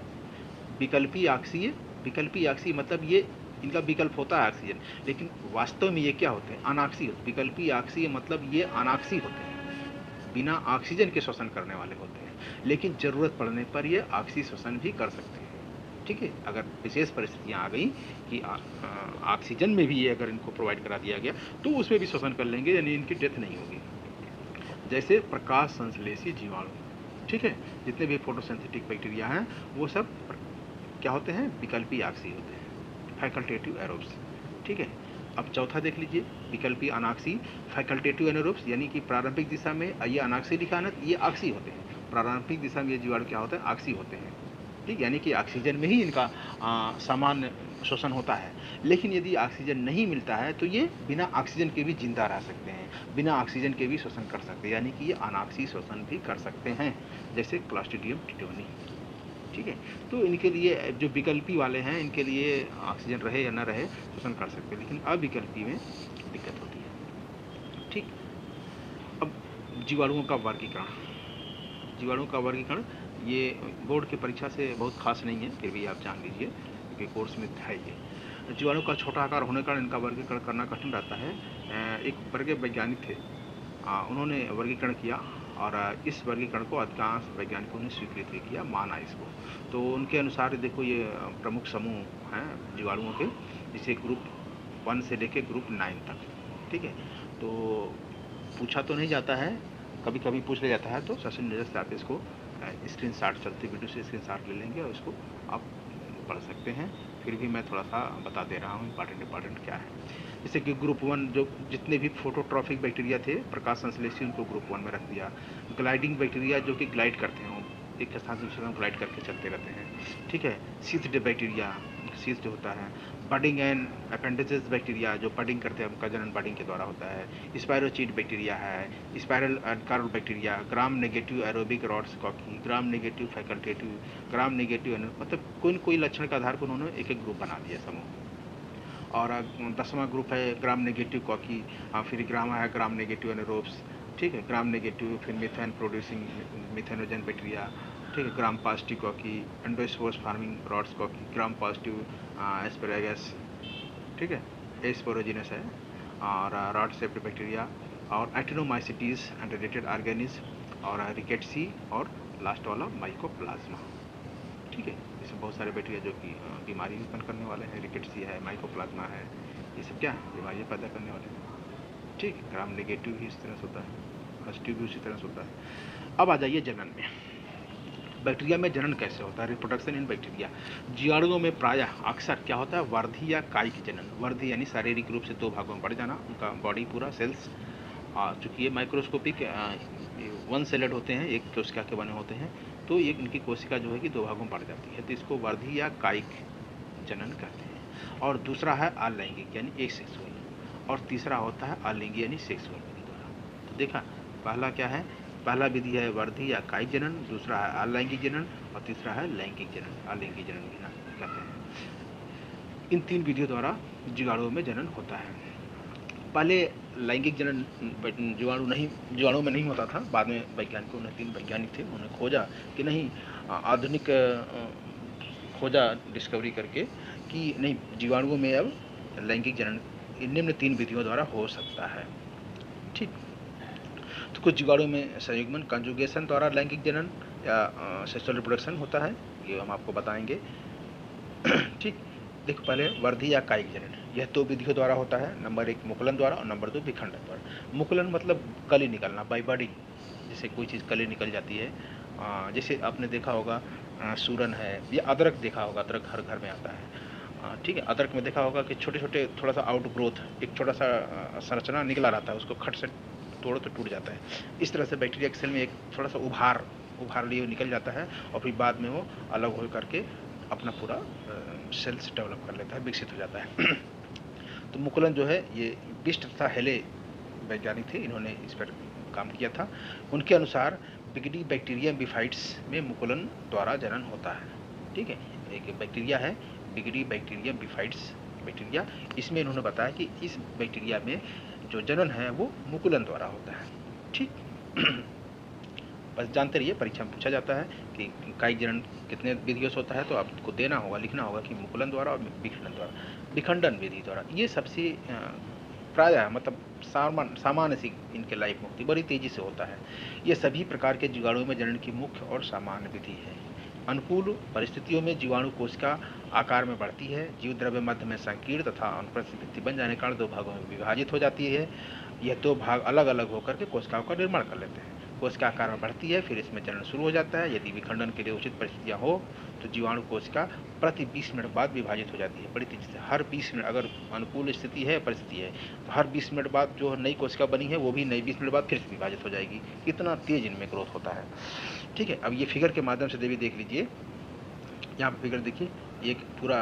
विकल्पी ऑक्सी। विकल्पी ऑक्सी मतलब ये इनका विकल्प होता है ऑक्सीजन, लेकिन वास्तव में ये क्या होते हैं? अनाक्सी होते हैं। विकल्पी ऑक्सी मतलब ये अनाक्सी होते हैं, बिना ऑक्सीजन के शोषण करने वाले होते हैं, लेकिन ज़रूरत पड़ने पर ये ऑक्सी शोषण भी कर सकते हैं। ठीक है, अगर विशेष परिस्थितियाँ आ गई कि ऑक्सीजन में भी ये अगर इनको प्रोवाइड करा दिया गया तो उसमें भी शोषण कर लेंगे, यानी इनकी डेथ नहीं होगी। जैसे प्रकाश संश्लेषी जीवाणु। ठीक है, जितने भी फोटोसिंथेटिक बैक्टीरिया हैं वो सब क्या होते हैं? विकल्पी ऑक्सी होते हैं, फैकल्टेटिव एरोब्स। ठीक है, अब चौथा देख लीजिए, विकल्पी अनाक्सी, फैकल्टेटिव एनारोब्स, यानी कि प्रारंभिक दिशा में ये अनाक्सी लिखा है ना, ये ऑक्सी होते हैं। प्रारंभिक दिशा में ये जीवाणु क्या होते हैं? ऑक्सी होते हैं। ठीक, यानी कि ऑक्सीजन में ही इनका सामान्य श्वसन होता है, लेकिन यदि ऑक्सीजन नहीं मिलता है तो ये बिना ऑक्सीजन के भी जिंदा रह सकते हैं, बिना ऑक्सीजन के भी श्वसन कर सकते हैं, यानी कि ये अनाक्सीय श्वसन भी कर सकते हैं, जैसे क्लॉस्ट्रीडियम टिटोनी। ठीक है, तो इनके लिए जो विकल्पी वाले हैं इनके लिए ऑक्सीजन रहे या ना रहे श्वसन कर सकते हैं, लेकिन अविकल्पी में दिक्कत होती है। ठीक, अब जीवाणुओं का वर्गीकरण। जीवाणुओं का वर्गीकरण ये बोर्ड की परीक्षा से बहुत खास नहीं है, फिर भी आप जान लीजिए क्योंकि कोर्स में है ये। जीवाणु का छोटा आकार होने के कारण इनका वर्गीकरण करना कठिन रहता है। एक वर्गीय वैज्ञानिक थे, उन्होंने वर्गीकरण किया और इस वर्गीकरण को अधिकांश वैज्ञानिकों ने स्वीकृत भी किया, माना इसको। तो उनके अनुसार देखो ये प्रमुख समूह हैं जीवाणुओं के, जिसे ग्रुप 1 से लेके ग्रुप 9 तक। ठीक है, तो पूछा तो नहीं जाता है, कभी कभी पूछ लिया जाता है, तो सेशन नज़र से आप इसको स्क्रीनशॉट, चलते वीडियो से स्क्रीनशॉट ले लेंगे और इसको आप पढ़ सकते हैं। फिर भी मैं थोड़ा सा बता दे रहा हूँ इंपॉर्टेंट क्या है। जैसे कि ग्रुप 1 जो जितने भी फोटोट्रॉफिक बैक्टीरिया थे, प्रकाश संश्लेषी, उनको ग्रुप 1 में रख दिया। ग्लाइडिंग बैक्टीरिया जो कि ग्लाइड करते हैं, एक स्थान से दूसरे ग्लाइड करके चलते रहते हैं। ठीक है, शीथ्ड बैक्टीरिया, शीथ जो होता है। बडिंग एंड अपेंडिसेस बैक्टीरिया जो बडिंग करते हैं, उनका जनन बडिंग के द्वारा होता है। स्पायरोचीट बैक्टीरिया है, spiral curve bacteria, gram negative aerobic rods cocky, gram negative facultative, gram negative, मतलब कोई लक्षण के आधार पर उन्होंने एक एक ग्रुप बना दिया समूह। और 10वां ग्रुप है ग्राम नेगेटिव कॉकी, फिर ग्राम है ग्राम नेगेटिव एनरोब्स। ठीक है, ग्राम नेगेटिव, फिर मिथेन प्रोड्यूसिंग मिथेनोजन बैक्टीरिया। ठीक है, gram positive cocky, endospores farming rods cocky, gram positive asparagus. ठीक है, एस्पोरोजिनस है। और रॉड शेप्ड बैक्टीरिया, और एक्टिनोमाइसिटीज एंड रिलेटेड ऑर्गेनिज्म, और रिकेट्सी, और लास्ट वाला माइकोप्लाज्मा। ठीक है, इसमें बहुत सारे बैक्टीरिया जो कि बीमारी उत्पन्न करने वाले हैं, रिकेट्सी है, माइकोप्लाज्मा है, ये सब क्या है, बीमारियाँ पैदा करने वाले हैं। ठीक, ग्राम नेगेटिव भी इस तरह से होता है, पॉजिटिव भी उसी तरह से होता है। अब आ जाइए जनन में। बैक्टीरिया में जनन कैसे होता है, रिप्रोडक्शन इन बैक्टीरिया। जीवाणुओं में प्रायः अक्सर क्या होता है, वर्धी या कायिक जनन। वर्धी यानी शारीरिक रूप से 2 भागों में बढ़ जाना, उनका बॉडी पूरा सेल्स, चूँकि ये माइक्रोस्कोपिक 1 सेलेड होते हैं, एक कोशिका के बने होते हैं, तो ये इनकी कोशिका जो है कि 2 भागों में बढ़ जाती है, तो इसको वर्धी या कायिक जनन कहते हैं। और दूसरा है अलैंगिक यानी एसेक्सुअल, और तीसरा होता है अलिंगी यानी सेक्सुअल विधि द्वारा। तो देखा, पहला क्या है, पहला विधि है वर्धी या कायिक जनन, दूसरा है अलैंगिक जनन, और तीसरा है लैंगिक जनन, अलिंगी जनन कहते हैं। इन 3 विधियों द्वारा जीवाणुओं में जनन होता है। पहले लैंगिक जनन जीवाणु में नहीं होता था, बाद में वैज्ञानिकों ने, 3 वैज्ञानिक थे, उन्होंने खोजा कि नहीं, आधुनिक खोजा डिस्कवरी करके कि नहीं, जीवाणुओं में अब लैंगिक जनन निम्न 3 विधियों द्वारा हो सकता है। ठीक, तो कुछ जीवाणुओं में संयुग्मन कंजुगेशन द्वारा लैंगिक जनन या सेक्सुअल रिप्रोडक्शन होता है, ये हम आपको बताएंगे। ठीक, देखो पहले वर्धी या कायिक जनन, यह 2 विधियों द्वारा होता है। नंबर 1 मुकुलन द्वारा और नंबर 2 विखंडन द्वारा। मुकुलन मतलब कली निकलना, बाई बॉडी, जैसे कोई चीज़ कली निकल जाती है, जैसे आपने देखा होगा सूरन है, या अदरक देखा होगा, अदरक हर घर में आता है। ठीक है, अदरक में देखा होगा कि छोटे छोटे थोड़ा सा आउट ग्रोथ, एक छोटा सा संरचना निकला रहता है, उसको खट से तोड़ो तो टूट जाता है। इस तरह से बैक्टीरिया के सेल में एक थोड़ा सा उभार लिए निकल जाता है, और फिर बाद में वो अलग हो करके अपना पूरा सेल्स डेवलप कर लेता है, विकसित हो जाता है। तो मुकुलन जो है, ये बिस्ट तथा हेले वैज्ञानिक थे, इन्होंने इस पर काम किया था। उनके अनुसार बिगडी बैक्टीरियम बिफाइट्स में मुकुलन द्वारा जनन होता है। ठीक है, एक बैक्टीरिया है बिगडी बैक्टीरियम बिफाइट्स बैक्टीरिया, इसमें इन्होंने बताया कि इस बैक्टीरिया में जो जनन है वो मुकुलन द्वारा होता है। ठीक, बस जानते रहिए, परीक्षा में पूछा जाता है कि कायिक जनन कितने विधियों से होता है, तो आपको देना होगा, लिखना होगा कि मुकुलन द्वारा और विखंडन द्वारा, विखंडन विधि द्वारा। ये सबसे प्रायः मतलब सामान्य सी इनके लाइफ मुक्ति बड़ी तेजी से होता है। ये सभी प्रकार के जीवाणुओं में जनन की मुख्य और सामान्य विधि है। अनुकूल परिस्थितियों में जीवाणु कोशिका आकार में बढ़ती है, जीव द्रव्य मध्य में संकीर्ण तथा अनुप्रस्थ बन जाने के कारण 2 भागों में विभाजित हो जाती है। यह 2 भाग अलग अलग होकर के कोशिकाओं का निर्माण कर लेते हैं। कोशिका आकार में बढ़ती है, फिर इसमें जनन शुरू हो जाता है। यदि विखंडन के लिए उचित परिस्थितियाँ हो तो जीवाणु कोशिका प्रति 20 मिनट बाद विभाजित हो जाती है, बड़ी तेजी से। हर 20 मिनट, अगर अनुकूल स्थिति है, परिस्थिति है, तो हर 20 मिनट बाद जो नई कोशिका बनी है वो भी नई 20 मिनट बाद फिर से विभाजित हो जाएगी। इतना तेज इनमें ग्रोथ होता है। ठीक है, अब ये फिगर के माध्यम से देख लीजिए, यहाँ पर फिगर देखिए, एक पूरा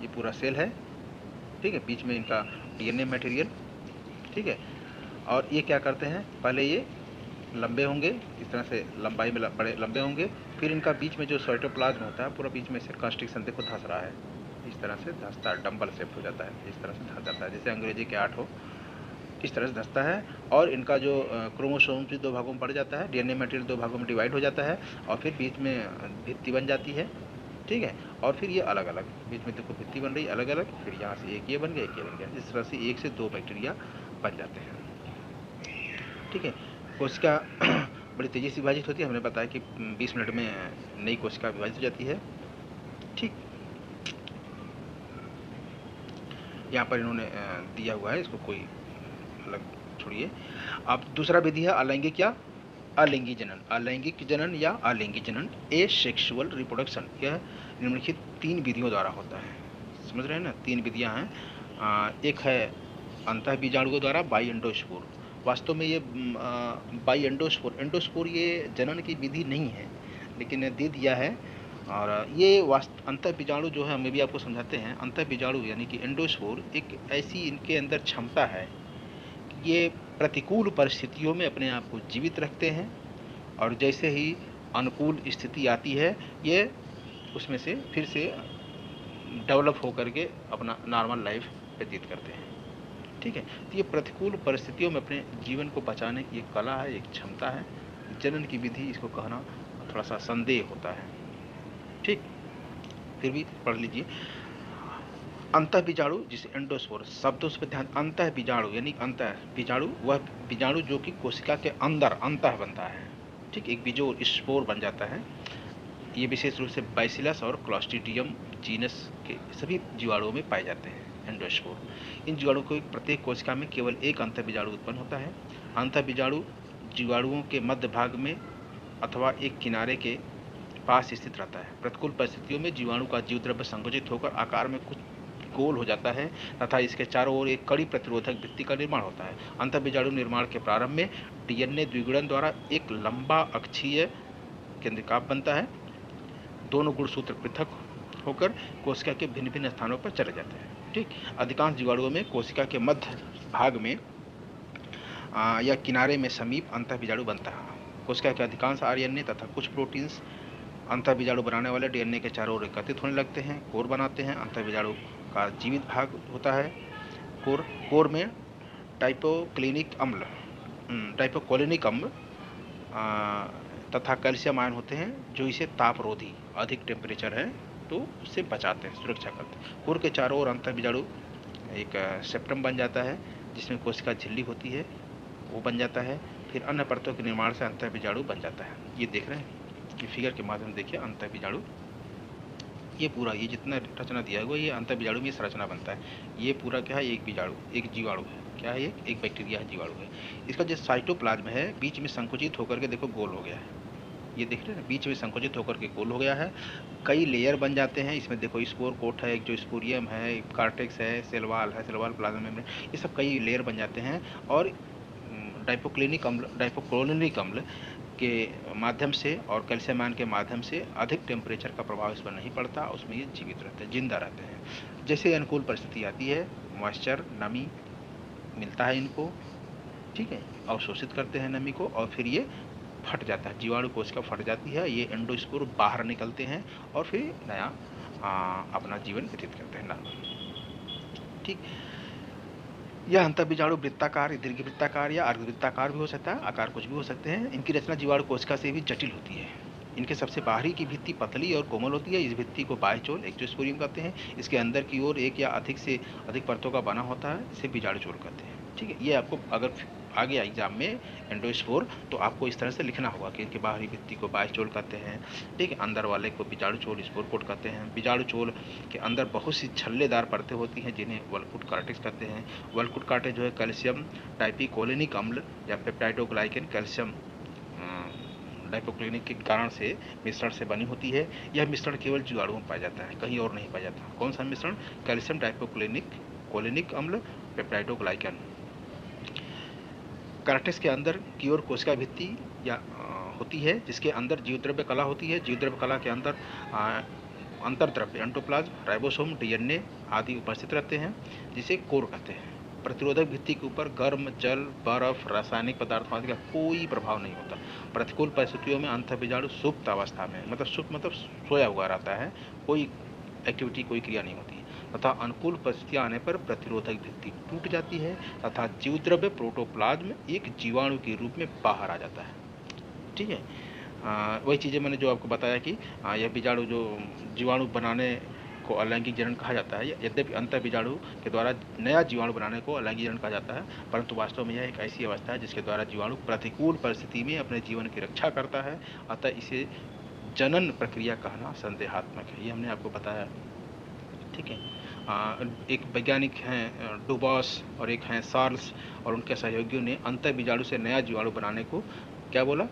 ये पूरा सेल है, ठीक है, बीच में इनका डीएनए मटेरियल, ठीक है। और ये क्या करते हैं, पहले ये लंबे होंगे, इस तरह से लंबाई में बड़े लंबे होंगे, फिर इनका बीच में जो साइटोप्लाज्म होता है पूरा बीच में से कंस्ट्रिक्शन देखो धंस रहा है, इस तरह से धंसता है, डंबल शेप हो जाता है, इस तरह से धंस जाता है, जैसे अंग्रेजी के 8 हो, इस तरह से धंसता है। और इनका जो क्रोमोसोम भी 2 भागों में पड़ जाता है, डीएनए मटेरियल 2 भागों में डिवाइड हो जाता है, और फिर बीच में भित्ति बन जाती है, ठीक है। और फिर ये अलग अलग, बीच में देखो भित्ति बन रही अलग अलग, फिर यहाँ से एक ये बन गया, एक ये बन गया, इस तरह से 1 से 2 बैक्टीरिया बन जाते हैं, ठीक है। कोशिका बड़ी तेज़ी से विभाजित होती है, हमने बताया कि 20 मिनट में नई कोशिका विभाजित हो जाती है, ठीक। यहाँ पर इन्होंने दिया हुआ है, इसको कोई अलग छोड़िए। अब दूसरा विधि है अलैंगिक या अलिंगी जनन। अलैंगिक जनन या अलिंगी जनन, ए सेक्सुअल रिप्रोडक्शन, यह निम्नलिखित 3 विधियों द्वारा होता है, समझ रहे हैं ना, 3 विधियाँ हैं। एक है अंतः बीजाणुओं द्वारा बाई एंडोस्पोर, वास्तव में ये बाई एंडोस्पोर, एंडोस्पोर ये जनन की विधि नहीं है, लेकिन दे दिया है। और ये अंतः बीजाणु जो है, हमें भी आपको समझाते हैं, अंतः बीजाणु यानी कि एंडोस्पोर एक ऐसी इनके अंदर क्षमता है, ये प्रतिकूल परिस्थितियों में अपने आप को जीवित रखते हैं, और जैसे ही अनुकूल स्थिति आती है ये उसमें से फिर से डेवलप होकर के अपना नॉर्मल लाइफ व्यतीत करते हैं, ठीक है। तो ये प्रतिकूल परिस्थितियों में अपने जीवन को बचाने की एक कला है, एक क्षमता है। जनन की विधि इसको कहना थोड़ा सा संदेह होता है, ठीक, फिर भी पढ़ लीजिए। अंतः बीजाणु जिसे एंडोस्पोर, शब्दों से ध्यान, अंतः बीजाणु यानी अंतः बीजाणु वह बीजाणु जो कि कोशिका के अंदर अंतः बनता है, ठीक, एक बीजोर स्पोर बन जाता है। ये विशेष रूप से बैसिलस और क्लॉस्ट्रीडियम जीनस के सभी जीवाणुओं में पाए जाते हैं एंडोस्पोर। इन जीवाणुओं को प्रत्येक कोशिका में केवल एक अंतः बीजाणु उत्पन्न होता है। अंतः बीजाणु जीवाणुओं के मध्य भाग में अथवा एक किनारे के पास स्थित रहता है। प्रतिकूल परिस्थितियों में जीवाणु का जीव द्रव्य संकुचित होकर आकार में कुछ गोल हो जाता है तथा इसके चारों ओर एक कड़ी प्रतिरोधक भित्ति का निर्माण होता है। अंतः बीजाणु निर्माण के प्रारंभ में डीएनए द्विगुणन द्वारा एक लंबा अक्षीय केंद्रिकाप बनता है। दोनों गुणसूत्र पृथक होकर कोशिका के भिन्न भिन्न स्थानों पर चले जाते हैं, ठीक। अधिकांश जीवाणुओं में कोशिका के मध्य भाग में या किनारे में समीप अंतः बीजाणु बनता है। कोशिका के अधिकांश आरएनए तथा कुछ प्रोटीन्स अंतः बीजाणु बनाने वाले डीएनए के चारों ओर एकत्रित होने लगते हैं, कोर बनाते हैं। अंतः बीजाणु का जीवित भाग होता है कोर में टाइपोक्लिनिक अम्ल तथा कैल्शियम आयन होते हैं जो इसे तापरोधी, अधिक टेम्परेचर है तो उससे बचाते हैं, सुरक्षा करते हैं। कोर के चारों ओर अंतः बीजाणु एक सेप्टम बन जाता है जिसमें कोशिका झिल्ली होती है, वो बन जाता है। फिर अन्य परतों के निर्माण से अंतः बीजाणु बन जाता है। ये देख रहे हैं, ये फिगर के माध्यम से देखिए अंतः बीजाणु, ये पूरा ये जितना रचना दिया हुआ ये अंतः बीजाणु में संरचना बनता है। ये पूरा क्या है, एक बीजाणु, एक जीवाणु है, क्या है ये, एक बैक्टीरिया है, जीवाणु है। इसका जो साइटोप्लाज्म है बीच में संकुचित होकर के देखो गोल हो गया है, ये देख रहे हैं ना, बीच में संकुचित होकर के गोल हो गया है। कई लेयर बन जाते हैं इसमें, देखो स्पोर कोट है, एक जो स्पोरियम है, कार्टेक्स है, सेलवाल है, सेलवाल प्लाज्मा मेम्ब्रेन, ये सब कई लेयर बन जाते हैं। और डाइपोक्लिनिक अम्ल के माध्यम से और कैल्शियम आयन के माध्यम से अधिक टेम्परेचर का प्रभाव इस पर नहीं पड़ता, उसमें ये जीवित रहते हैं, जिंदा रहते हैं। जैसे अनुकूल परिस्थिति आती है, मॉइस्चर, नमी मिलता है इनको, ठीक है, अवशोषित करते हैं नमी को, और फिर ये फट जाता है, जीवाणु कोशिका फट जाती है, ये एंडोस्पोर बाहर निकलते हैं और फिर नया अपना जीवन व्यतीत करते हैं नॉर्मल, ठीक। यह अंतः बीजाणु वृत्ताकार, दीर्घवृत्ताकार या अर्धवृत्ताकार भी हो सकता है, आकार कुछ भी हो सकते हैं। इनकी रचना जीवाणु कोशिका से भी जटिल होती है। इनके सबसे बाहरी की भित्ति पतली और कोमल होती है, इस भित्ति को बाह्यचोल एक्टोस्पोरियम कहते हैं। इसके अंदर की ओर एक या अधिक से अधिक परतों का बना होता है, इसे बीजाणुचोल कहते हैं, ठीक है। ये आपको अगर आगे एग्जाम में एंडोस्पोर तो आपको इस तरह से लिखना होगा कि इनके बाहरी भित्ति को बाह्यचोल कहते हैं, ठीक है, अंदर वाले को बीजाणुचोल स्पोर कोट कहते हैं। बीजाणुचोल के अंदर बहुत सी छल्लेदार परतें होती हैं जिन्हें वल्कुट कार्टेक्स कहते हैं। वल्कुट कार्टेक्स जो है कैल्शियम टाइपिकोलिनिक अम्ल या पेप्टाइडोग्लाइकेन कैल्शियम डाइपोक्लिनिक के कारण से मिश्रण से बनी होती है। यह मिश्रण केवल जीवाणुओं में पाया जाता है, कहीं और नहीं पाया जाता। कौन सा मिश्रण, कैल्शियम डाइपोक्लिनिक अम्ल पेप्टाइडोग्लाइकेन। कार्टेक्स के अंदर की ओर कोशिका भित्ति या होती है जिसके अंदर जीवद्रव्य कला होती है। जीवद्रव्य कला के अंदर अंतर्द्रव्य एंडोप्लाज्म, राइबोसोम, डीएनए आदि उपस्थित रहते हैं, जिसे कोर कहते हैं। प्रतिरोधक भित्ति के ऊपर गर्म जल, बर्फ, रासायनिक पदार्थों आदि का कोई प्रभाव नहीं होता। प्रतिकूल परिस्थितियों में अंतःबीजाणु सुप्त अवस्था में, मतलब सुप्त मतलब सोया हुआ रहता है, कोई एक्टिविटी, कोई क्रिया नहीं होती तथा अनुकूल परिस्थितियां आने पर प्रतिरोधक भित्ति टूट जाती है तथा जीवद्रव्य प्रोटोप्लाज्म एक जीवाणु के रूप में बाहर आ जाता है। ठीक है, वही चीज़ें मैंने जो आपको बताया कि यह बीजाणु जो जीवाणु बनाने को अलैंगिक जनन कहा जाता है। यद्यपि अंतः बीजाणु के द्वारा नया जीवाणु बनाने को अलैंगिक जनन कहा जाता है, परंतु वास्तव में यह एक ऐसी अवस्था है जिसके द्वारा जीवाणु प्रतिकूल परिस्थिति में अपने जीवन की रक्षा करता है, अतः इसे जनन प्रक्रिया कहना संदेहात्मक है। ये हमने आपको बताया। ठीक है, एक वैज्ञानिक हैं डुबॉस और एक हैं सार्ल्स और उनके सहयोगियों ने अंतः बीजाणु से नया जीवाणु बनाने को क्या बोला,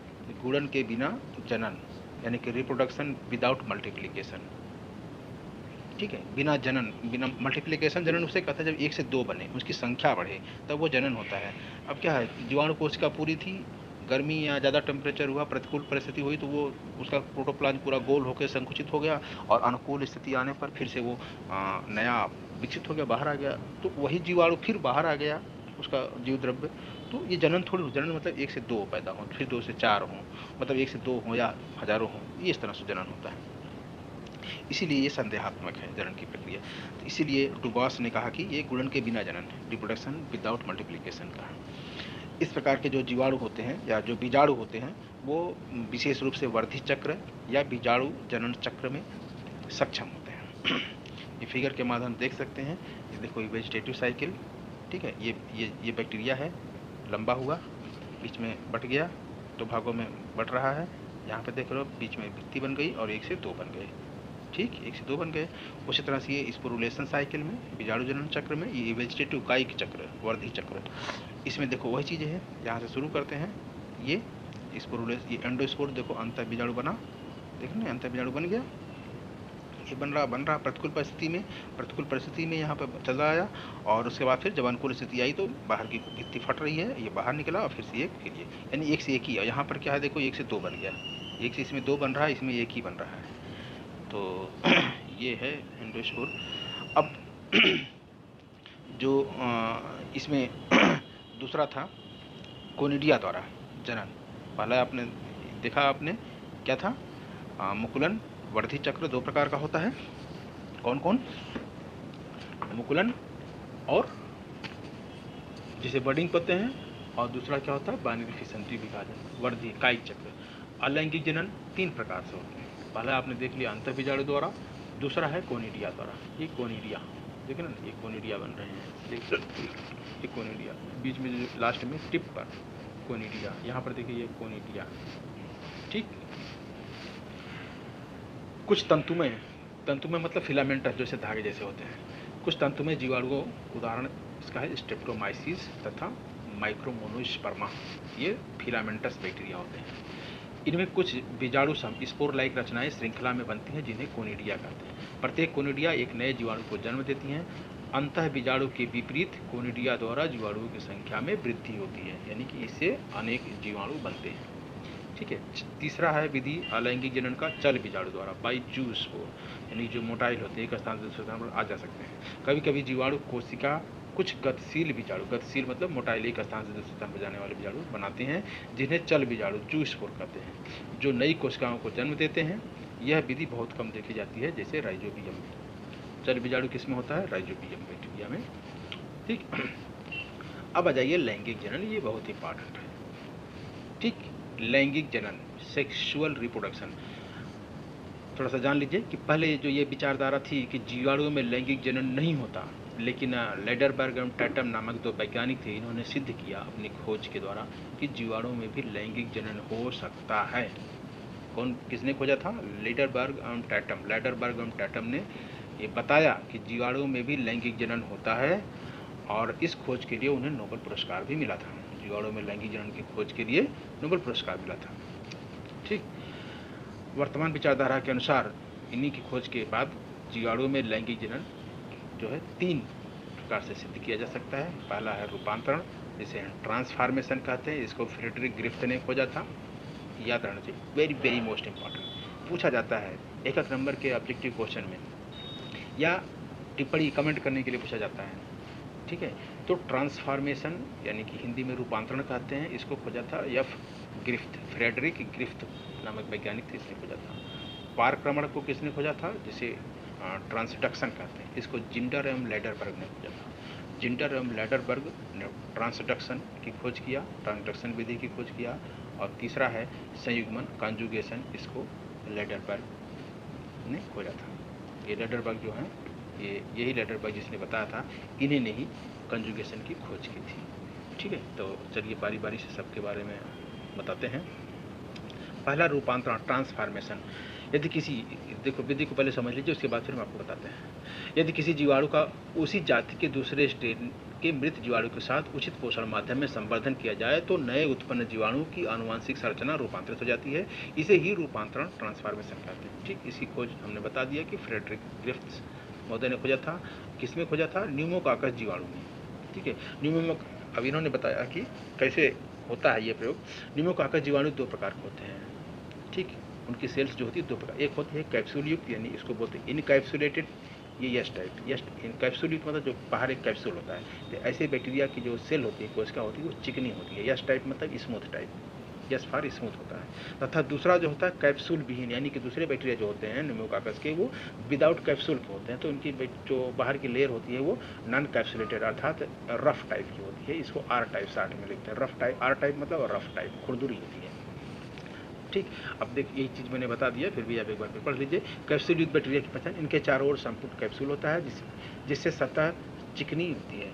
गुणन के बिना जनन, यानी कि रिप्रोडक्शन विदाउट मल्टीप्लिकेशन। ठीक है, बिना जनन, बिना मल्टीप्लिकेशन, जनन उसे कहता है जब 1 से 2 बने, उसकी संख्या बढ़े तब वो जनन होता है। अब क्या है, जीवाणु कोशिका पूरी थी, गर्मी या ज़्यादा टेम्परेचर हुआ, प्रतिकूल परिस्थिति हुई तो वो उसका प्रोटोप्लाज्म पूरा गोल होकर संकुचित हो गया और अनुकूल स्थिति आने पर फिर से वो नया विकसित हो गया, बाहर आ गया, तो वही जीवाणु फिर बाहर आ गया, उसका जीव द्रव्य। तो ये जनन थोड़ी हो, जनन मतलब 1 से 2 पैदा हो, फिर 2 से 4 हों, मतलब 1 से 2 हों या हजारों हों, ये इस तरह से जनन होता है। इसीलिए ये संदेहात्मक है जनन की प्रक्रिया। तो इसीलिए डुबॉस ने कहा कि ये गुणन के बिना जनन है, रिप्रोडक्शन विदाउट मल्टीप्लिकेशन का। इस प्रकार के जो जीवाणु होते हैं या जो बीजाणु होते हैं वो विशेष रूप से वर्धी चक्र या बीजाणु जनन चक्र में सक्षम होते हैं। ये फिगर के माध्यम देख सकते हैं, ये देखो ये वेजिटेटिव साइकिल। ठीक है, ये बैक्टीरिया है, लंबा हुआ, बीच में बट गया, 2 भागों में बट रहा है। यहाँ पे देख रहे हो बीच में भित्ति बन गई और 1 से 2 बन गए। ठीक, 1 से 2 बन गए। उसी तरह से ये स्पोरुलेशन साइकिल में, बीजाणु जनन चक्र में, ये वेजिटेटिव कायिक चक्र, वर्धी चक्र, इसमें देखो वही चीज़ें हैं। यहाँ से शुरू करते हैं, ये स्पोरुलेशन, ये एंडोस्पोर, देखो अंतः बीजाणु बना, देख रहे हैं अंतः बीजाणु बन गया, ये बन रहा प्रतिकूल परिस्थिति में यहाँ पर चला आया और उसके बाद फिर जब अनुकूल स्थिति आई तो बाहर की भित्ति फट रही है, ये बाहर निकला और फिर से यानी 1 से 1 ही। और यहाँ पर क्या है, देखो 1 से 2 बन गया, 1 से इसमें 2 बन रहा है, इसमें 1 ही बन रहा है। तो ये है एंडोस्पोर। अब जो इसमें दूसरा था कोनिडिया द्वारा जनन। पहला आपने देखा, आपने क्या था, मुकुलन वर्धी चक्र 2 प्रकार का होता है। कौन कौन, मुकुलन और जिसे बर्डिंग कहते हैं, और दूसरा क्या होता है, बाइनरी फिशन विभाजन, वर्धी कायिक चक्र। अलैंगिक जनन 3 प्रकार से होते हैं। पहला आपने देख लिया अंतः बीजाणु द्वारा, दूसरा है कोनिडिया द्वारा। ये कोनिडिया देखिए ना, ये कोनिडिया बन रहे हैं, देख सकते, ये कोनिडिया, बीच में जो लास्ट में टिप पर कोनिडिया, यहाँ पर देखिए ये कोनिडिया। ठीक, कुछ तंतुमय मतलब फिलामेंटस जैसे धागे जैसे होते हैं। कुछ तंतुमय जीवाणुओं, उदाहरण इसका है स्ट्रेप्टोमाइसिस तथा माइक्रोमोनोस्पर्मा, ये फिलामेंटस बैक्टीरिया होते हैं। इनमें कुछ बीजाणु स्पोर लाइक रचनाएं श्रृंखला में बनती हैं जिन्हें कोनिडिया कहते हैं। प्रत्येक कोनिडिया एक नए जीवाणु को जन्म देती हैं। अंतः बीजाणु के विपरीत कोनिडिया द्वारा जीवाणुओं की संख्या में वृद्धि होती है, यानी कि इससे अनेक जीवाणु बनते हैं। ठीक है, तीसरा है विधि अलैंगिक जनन का चल बीजाणु द्वारा, बाई जू स्पोर, यानी जो मोटाइल होते हैं, एक स्थान से दूसरे स्थान पर आ जा सकते हैं। कभी कभी जीवाणु कोशिका कुछ गतिशील बीजाणु, गतिशील मतलब मोटाइल, एक स्थान से दूसरे स्थान पर जाने वाले बीजाणु बनाते हैं, जिन्हें चल बीजाणु जू स्पोर कहते हैं, जो नई कोशिकाओं को जन्म देते हैं। यह विधि बहुत कम देखी जाती है, जैसे राइजोबियम में। चल बीजाणु किसमें होता है, राइजोबियम बैक्टीरिया में। ठीक, अब आ जाइए लैंगिक जनन, ये बहुत इंपॉर्टेंट है। ठीक, लैंगिक जनन, सेक्सुअल रिप्रोडक्शन, थोड़ा सा जान लीजिए कि पहले जो ये विचारधारा थी कि जीवाणुओं में लैंगिक जनन नहीं होता, लेकिन लेडरबर्ग एवं टैटम नामक 2 वैज्ञानिक थे, इन्होंने सिद्ध किया अपनी खोज के द्वारा कि जीवाणुओं में भी लैंगिक जनन हो सकता है। कौन, किसने खोजा था, लेडरबर्ग एवं टैटम ने ये बताया कि जीवाणुओं में भी लैंगिक जनन होता है, और इस खोज के लिए उन्हें नोबेल पुरस्कार भी मिला था। जीवाणुओं में लैंगिक जनन की खोज के लिए नोबेल पुरस्कार मिला था। ठीक, वर्तमान विचारधारा के अनुसार इन्हीं की खोज के बाद जीवाणुओं में लैंगिक जनन जो है 3 प्रकार से सिद्ध किया जा सकता है। पहला है रूपांतरण, जिसे ट्रांसफॉर्मेशन कहते हैं, इसको फ्रेडरिक ग्रिफ्थ ने खोजा था, याद रहना चाहिए, वेरी वेरी मोस्ट इम्पॉर्टेंट। पूछा जाता है एक नंबर के ऑब्जेक्टिव क्वेश्चन में, या टिप्पणी कमेंट करने के लिए पूछा जाता है। ठीक है, तो ट्रांसफॉर्मेशन यानी कि हिंदी में रूपांतरण कहते हैं, इसको खोजा था एफ ग्रिफ्थ, फ्रेडरिक ग्रिफ्थ नामक वैज्ञानिक थे, इसने खोजा था। पारक्रमण को किसने खोजा था, जिसे ट्रांसडक्शन कहते हैं, इसको जिंडर एवं लैडरबर्ग ने खोजा था। जिंडर एवं लैडरबर्ग ने ट्रांसडक्शन की खोज किया, ट्रांसडक्शन विधि की खोज किया। और तीसरा है संयुग्मन, कॉन्जुगेशन, इसको लैडरबर्ग ने खोजा था। ये लैडरबर्ग जो है, यही लैडरबर्ग जिसने बताया था, इन्हीं ने ही कंजुगेशन की खोज की थी। ठीक है, तो चलिए बारी बारी से सबके बारे में बताते हैं। पहला रूपांतरण, ट्रांसफॉर्मेशन। यदि किसी, देखो विधि को पहले समझ लीजिए, उसके बाद फिर हम आपको बताते हैं। यदि किसी जीवाणु का उसी जाति के दूसरे स्टेन के मृत जीवाणु के साथ उचित पोषण माध्यम में संवर्धन किया जाए तो नए उत्पन्न जीवाणु की आनुवांशिक संरचना रूपांतरित हो जाती है। इसे ही रूपांतरण, ट्रांसफॉर्मेशन कहते हैं। ठीक, इसकी खोज हमने बता दिया कि फ्रेडरिक ग्रिफ्थ महोदय ने खोजा था। किसमें खोजा था, न्यूमोकाकस जीवाणु में। ठीक है, अब इन्होंने बताया कि कैसे होता है ये प्रयोग। न्यूमोकाकस जीवाणु दो प्रकार के होते हैं। ठीक, उनकी सेल्स जो होती है दो प्रकार, एक होती है कैप्सूल युक्त, यानी इसको बोलते हैं इनकैप्सुलेटेड, ये यस टाइप। यस इनकैप्सूल युक्त मतलब जो बाहर एक कैप्सूल होता है। तो ऐसे बैक्टीरिया की जो सेल होती है, कोशिका होती है, वो चिकनी होती है। यस टाइप मतलब smooth type, yes for smooth होता है। तथा दूसरा जो होता है कैप्सूल विहीन, यानी कि दूसरे बैक्टीरिया जो होते हैं न्यूमोकाकस के, वो विदाउट कैप्सूल के होते हैं। तो उनकी जो बाहर की लेयर होती है वो नॉन कैप्सुलेटेड अर्थात रफ टाइप की होती है। इसको आर टाइप शार्ट में लिखते हैं। रफ टाइप, आर टाइप मतलब रफ टाइप, खुरदुरी होती है। ठीक, अब देखिए यही चीज़ मैंने बता दिया, फिर भी आप एक बार पढ़ लीजिए। कैप्सूल युक्त बैक्टीरिया की पहचान, इनके चारों ओर संपूर्ण कैप्सूल होता है जिससे सतह चिकनी होती है।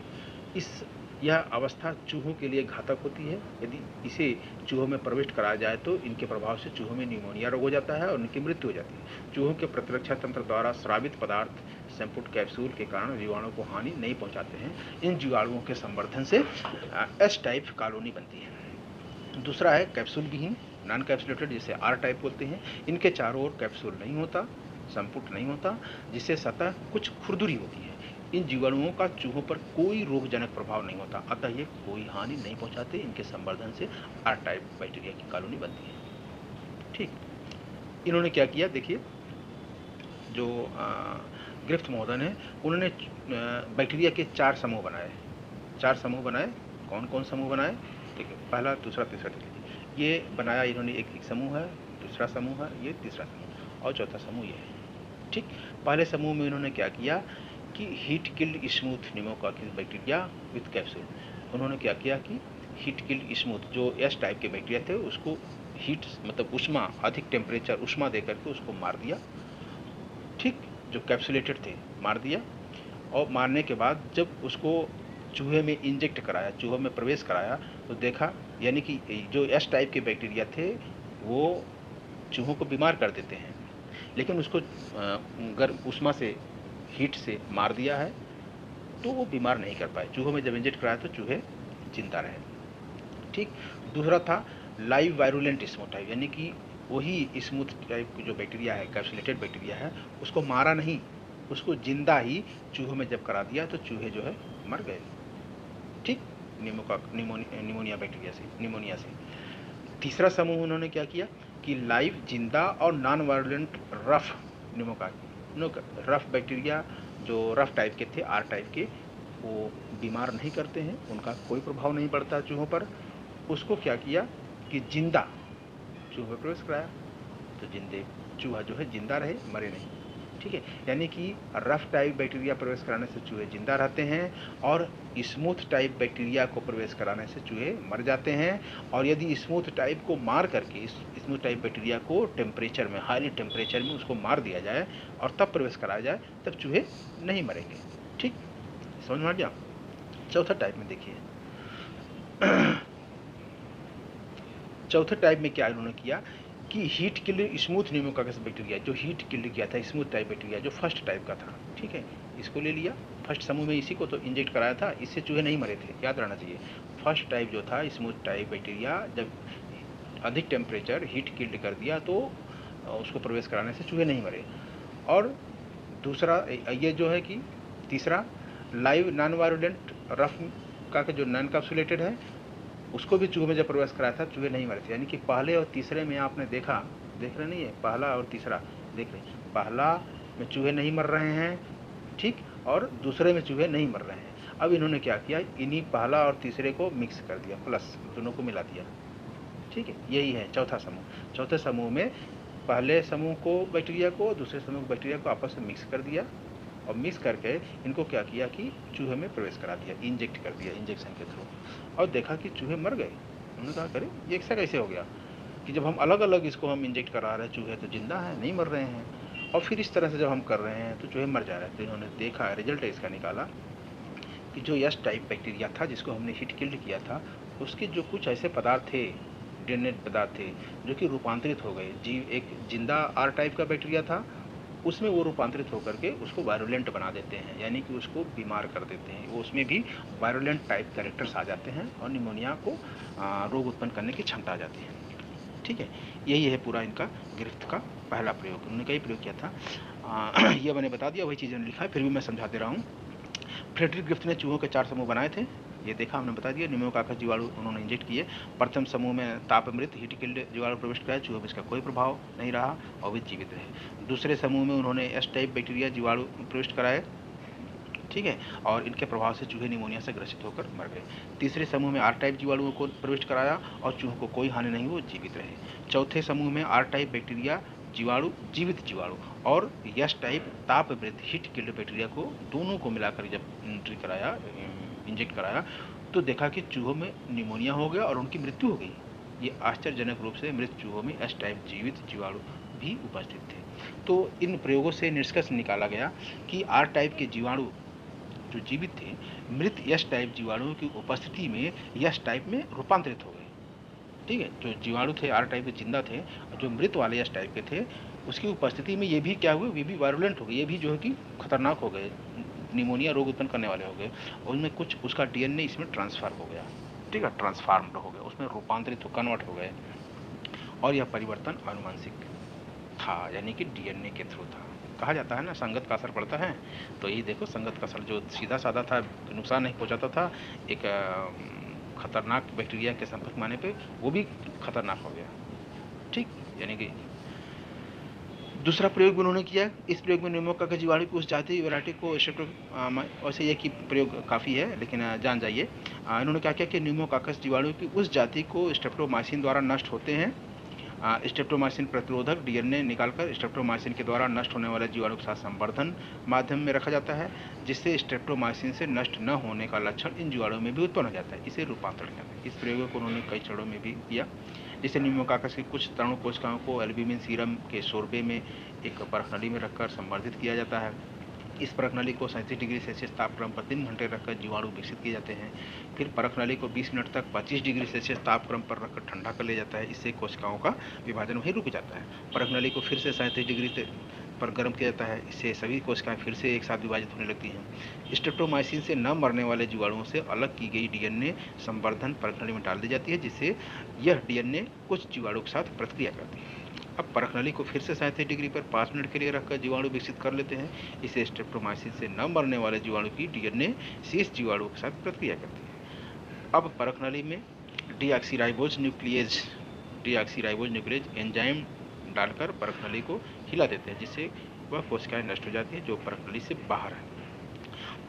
यह अवस्था चूहों के लिए घातक होती है। यदि इसे चूहों में प्रविष्ट कराया जाए तो इनके प्रभाव से चूहों में न्यूमोनिया रोग हो जाता है और उनकी मृत्यु हो जाती है। चूहों के प्रतिरक्षा तंत्र द्वारा स्रावित पदार्थ संपूर्ण कैप्सूल के कारण जीवाणु को हानि नहीं पहुंचाते हैं। इन जीवाणुओं के संवर्धन से एस टाइप कॉलोनी बनती है। दूसरा है कैप्सूल विहीन, नॉन कैप्सुलेटेड, जिसे आर टाइप बोलते हैं। इनके चारों ओर कैप्सूल नहीं होता, संपुट नहीं होता, जिससे सतह कुछ खुरदुरी होती है। इन जीवाणुओं का चूहों पर कोई रोगजनक प्रभाव नहीं होता, अतः ये कोई हानि नहीं पहुंचाते। इनके संवर्धन से आर टाइप बैक्टीरिया की कॉलोनी बनती है। ठीक, इन्होंने क्या किया, देखिए जो ग्रिफ्थ महोदय ने, उन्होंने बैक्टीरिया के 4 समूह बनाए। 4 समूह बनाए। कौन कौन समूह बनाए, देखिए पहला, दूसरा, तीसरा, ये बनाया इन्होंने। एक समूह है, दूसरा समूह है, ये तीसरा समूह, और चौथा समूह ये है। ठीक, पहले समूह में इन्होंने क्या किया कि heat killed smooth pneumococcus bacteria with capsule. उन्होंने क्या किया कि हीट किल्ड स्मूथ, जो एस टाइप के बैक्टीरिया थे, उसको हीट मतलब उष्मा, अधिक टेम्परेचर उष्मा दे करके उसको मार दिया। ठीक, जो कैप्सुलेटेड थे मार दिया। और मारने के बाद जब उसको चूहे में इंजेक्ट कराया, चूहों में प्रवेश कराया, तो देखा यानी कि जो एस टाइप के बैक्टीरिया थे वो चूहों को बीमार कर देते हैं, लेकिन उसको गर्म उष्मा से, हीट से मार दिया है तो वो बीमार नहीं कर पाए। चूहों में जब इंजेक्ट कराया तो चूहे जिंदा रहे। ठीक, दूसरा था लाइव वायरुलेंट स्मूथ टाइप, यानी कि वही स्मूथ टाइप जो बैक्टीरिया है, कैप्सुलेटेड बैक्टीरिया है, उसको मारा नहीं, उसको जिंदा ही चूहों में जब करा दिया तो चूहे जो है मर गए। ठीक, निमोनिया बैक्टीरिया से, निमोनिया से। तीसरा समूह उन्होंने क्या किया कि लाइव, जिंदा और non virulent rough pneumococcus, rough bacteria जो रफ टाइप के थे, आर टाइप के, वो बीमार नहीं करते हैं, उनका कोई प्रभाव नहीं पड़ता चूहों पर। उसको क्या किया कि जिंदा चूहे प्रवेश कराया, तो जिंदे चूहा जो है जिंदा रहे, मरे नहीं। ठीक है, यानी कि रफ टाइप बैक्टीरिया प्रवेश कराने से चूहे जिंदा रहते हैं और स्मूथ टाइप बैक्टीरिया को प्रवेश कराने से चूहे मर जाते हैं। और यदि स्मूथ टाइप को मार करके, स्मूथ टाइप बैक्टीरिया को टेम्परेचर में, हाई टेम्परेचर में उसको मार दिया जाए और तब प्रवेश कराया जाए, तब चूहे नहीं मरेंगे। ठीक, समझ में आ गया। चौथा टाइप में देखिए, चौथे टाइप में क्या इन्होंने किया कि heat killed smooth pneumococcus bacteria, जो हीट किल्ड किया था स्मूथ टाइप बैक्टीरिया, जो फर्स्ट टाइप का था। ठीक है, इसको ले लिया फर्स्ट समूह में, इसी को तो इंजेक्ट कराया था, इससे चूहे नहीं मरे थे, याद रहना चाहिए। फर्स्ट टाइप जो था स्मूथ टाइप बैक्टीरिया, जब अधिक टेम्परेचर हीट किल्ड कर दिया तो उसको प्रवेश कराने से चूहे नहीं मरे। और दूसरा ये जो है कि तीसरा लाइव नॉन वायरुलेंट रफ का जो नॉन कैप्सुलेटेड है, उसको भी चूहे में जब प्रवेश कराया था चूहे नहीं मरे थे। यानी कि पहले और तीसरे में आपने देखा, देख रहे नहीं है, पहला और तीसरा देख रहे, पहला में चूहे नहीं मर रहे हैं, ठीक, और दूसरे में चूहे नहीं मर रहे हैं। अब इन्होंने क्या किया, इन्हीं पहला और तीसरे को मिक्स कर दिया, प्लस दोनों को मिला दिया, ठीक है। यही है चौथा समूह। चौथे समूह में पहले समूह को बैक्टीरिया को, दूसरे समूह बैक्टीरिया को आपस में मिक्स कर दिया, और मिक्स करके इनको क्या किया कि चूहे में प्रवेश करा दिया, इंजेक्ट कर दिया इंजेक्शन के थ्रू, और देखा कि चूहे मर गए। उन्होंने कहा करें ये ऐसा कैसे हो गया कि जब हम अलग अलग इसको हम इंजेक्ट करा रहे हैं, चूहे तो जिंदा हैं, नहीं मर रहे हैं, और फिर इस तरह से जब हम कर रहे हैं तो चूहे मर जा रहे हैं। तो इन्होंने देखा, रिजल्ट इसका निकाला कि जो यस टाइप बैक्टीरिया था जिसको हमने हीट किल्ड किया था, उसके जो कुछ ऐसे पदार्थ थे, डीएनए पदार्थ थे, जो कि रूपांतरित हो गए। एक जिंदा आर टाइप का बैक्टीरिया था, उसमें वो रूपांतरित होकर के उसको वायरुलेंट बना देते हैं, यानी कि उसको बीमार कर देते हैं। वो उसमें भी वायरुलेंट टाइप कैरेक्टर्स आ जाते हैं और निमोनिया को रोग उत्पन्न करने की क्षमता आ जाती है, ठीक है। यही है पूरा इनका ग्रिफ्थ का पहला प्रयोग। उन्होंने कई प्रयोग किया था, ये मैंने बता दिया, वही चीज़ें लिखा है, फिर भी मैं समझा दे रहा हूँ। फ्रेडरिक ग्रिफ्थ ने चूहों के 4 समूह बनाए थे, ये देखा हमने बता दिया। निमोकाकस जीवाणु उन्होंने इंजेक्ट किए। प्रथम समूह में तापमृत हीट किल्ड जीवाणु प्रवेश कराया, चूहों में इसका कोई प्रभाव नहीं रहा और वे जीवित रहे। दूसरे समूह में उन्होंने एस टाइप बैक्टीरिया जीवाणु प्रवेश कराए, ठीक है, और इनके प्रभाव से चूहे निमोनिया से ग्रसित होकर मर गए। तीसरे समूह में आर टाइप जीवाणुओं को प्रवेश कराया और चूहों को कोई हानि नहीं, वो जीवित रहे। चौथे समूह में आर टाइप बैक्टीरिया जीवाणु, जीवित जीवाणु, और यस टाइप तापमृत हीट किल्ड बैक्टीरिया को, दोनों को मिलाकर जब एंट्री कराया, इंजेक्ट कराया, तो देखा कि चूहों में निमोनिया हो गया और उनकी मृत्यु हो गई। ये आश्चर्यजनक रूप से मृत चूहों में एस टाइप जीवित जीवाणु भी उपस्थित थे। तो इन प्रयोगों से निष्कर्ष निकाला गया कि आर टाइप के जीवाणु जो जीवित थे, मृत यस टाइप जीवाणुओं की उपस्थिति में यस टाइप में रूपांतरित हो गए, ठीक है। जो जीवाणु थे आर टाइप के जिंदा थे, जो मृत वाले यस टाइप के थे, उसकी उपस्थिति में ये भी क्या हुए, वे भी वायरुलेंट हो गए, ये भी जो है कि खतरनाक हो गए, निमोनिया रोग उत्पन्न करने वाले हो गए। और उनमें कुछ उसका डीएनए इसमें ट्रांसफर हो गया, ठीक है, ट्रांसफार्म्ड हो गया, उसमें रूपांतरित हो, कन्वर्ट हो गए, और यह परिवर्तन आनुवंशिक था, यानी कि डीएनए के थ्रू था। कहा जाता है ना, संगत का असर पड़ता है, तो यही देखो, संगत का असर जो सीधा साधा था, नुकसान नहीं पहुंचाता था, एक खतरनाक बैक्टीरिया के संपर्क में आने पे वो भी खतरनाक हो गया, ठीक। यानी कि दूसरा प्रयोग भी उन्होंने किया। इस प्रयोग में निमोकाकस जीवाणु की उस जाति वैरायटी को वैसे ये कि प्रयोग काफ़ी है, लेकिन जान जाइए। इन्होंने क्या किया कि निमोकाकस जीवाणु की उस जाति को स्ट्रेप्टोमाइसिन द्वारा नष्ट होते हैं। स्ट्रेप्टोमाइसिन प्रतिरोधक डीएनए निकालकर स्ट्रेप्टोमाइसिन के द्वारा नष्ट होने वाले जीवाणु के साथ संवर्धन माध्यम में रखा जाता है, जिससे स्ट्रेप्टोमाइसिन से नष्ट न होने का लक्षण इन जीवाणुओं में भी उत्पन्न हो जाता है। इसे रूपांतरण कहते हैं। इस प्रयोग को उन्होंने कई चरणों में भी किया, जिससे निमोकाकस की कुछ तरणु कोशिकाओं को एल्ब्यूमिन सीरम के शोरबे में एक परखनली में रखकर संवर्धित किया जाता है। इस परखनली को 37 डिग्री सेल्सियस तापक्रम पर 3 घंटे रखकर जीवाणु विकसित किए जाते हैं। फिर परखनली को 20 मिनट तक 25 डिग्री सेल्सियस तापक्रम पर रखकर ठंडा कर लिया जाता है। इससे कोशिकाओं का विभाजन वहीं रुक जाता है। परखनली को फिर से 37 डिग्री पर गर्म किया जाता है। इससे सभी कोशिकाएं फिर से एक साथ विभाजित होने लगती हैं। स्ट्रेप्टोमाइसिन से न मरने वाले जीवाणुओं से अलग की गई डीएनए संवर्धन परखनली में डाल दी जाती है, जिससे यह डीएनए कुछ जीवाणु के साथ प्रतिक्रिया करती है। अब परखनली को फिर से 37 डिग्री पर 5 मिनट के लिए रखकर जीवाणु विकसित कर लेते हैं। इसे स्ट्रेप्टोमाइसिन से न मरने वाले जीवाणु की डीएनए शेष जीवाणु के साथ प्रतिक्रिया करती है। अब परखनली में डीऑक्सीराइबोज न्यूक्लियेज एंजाइम डालकर परखनली को हिला देते हैं, जिससे वह कोशिकाएं नष्ट हो जाती हैं जो परखनली से बाहर है।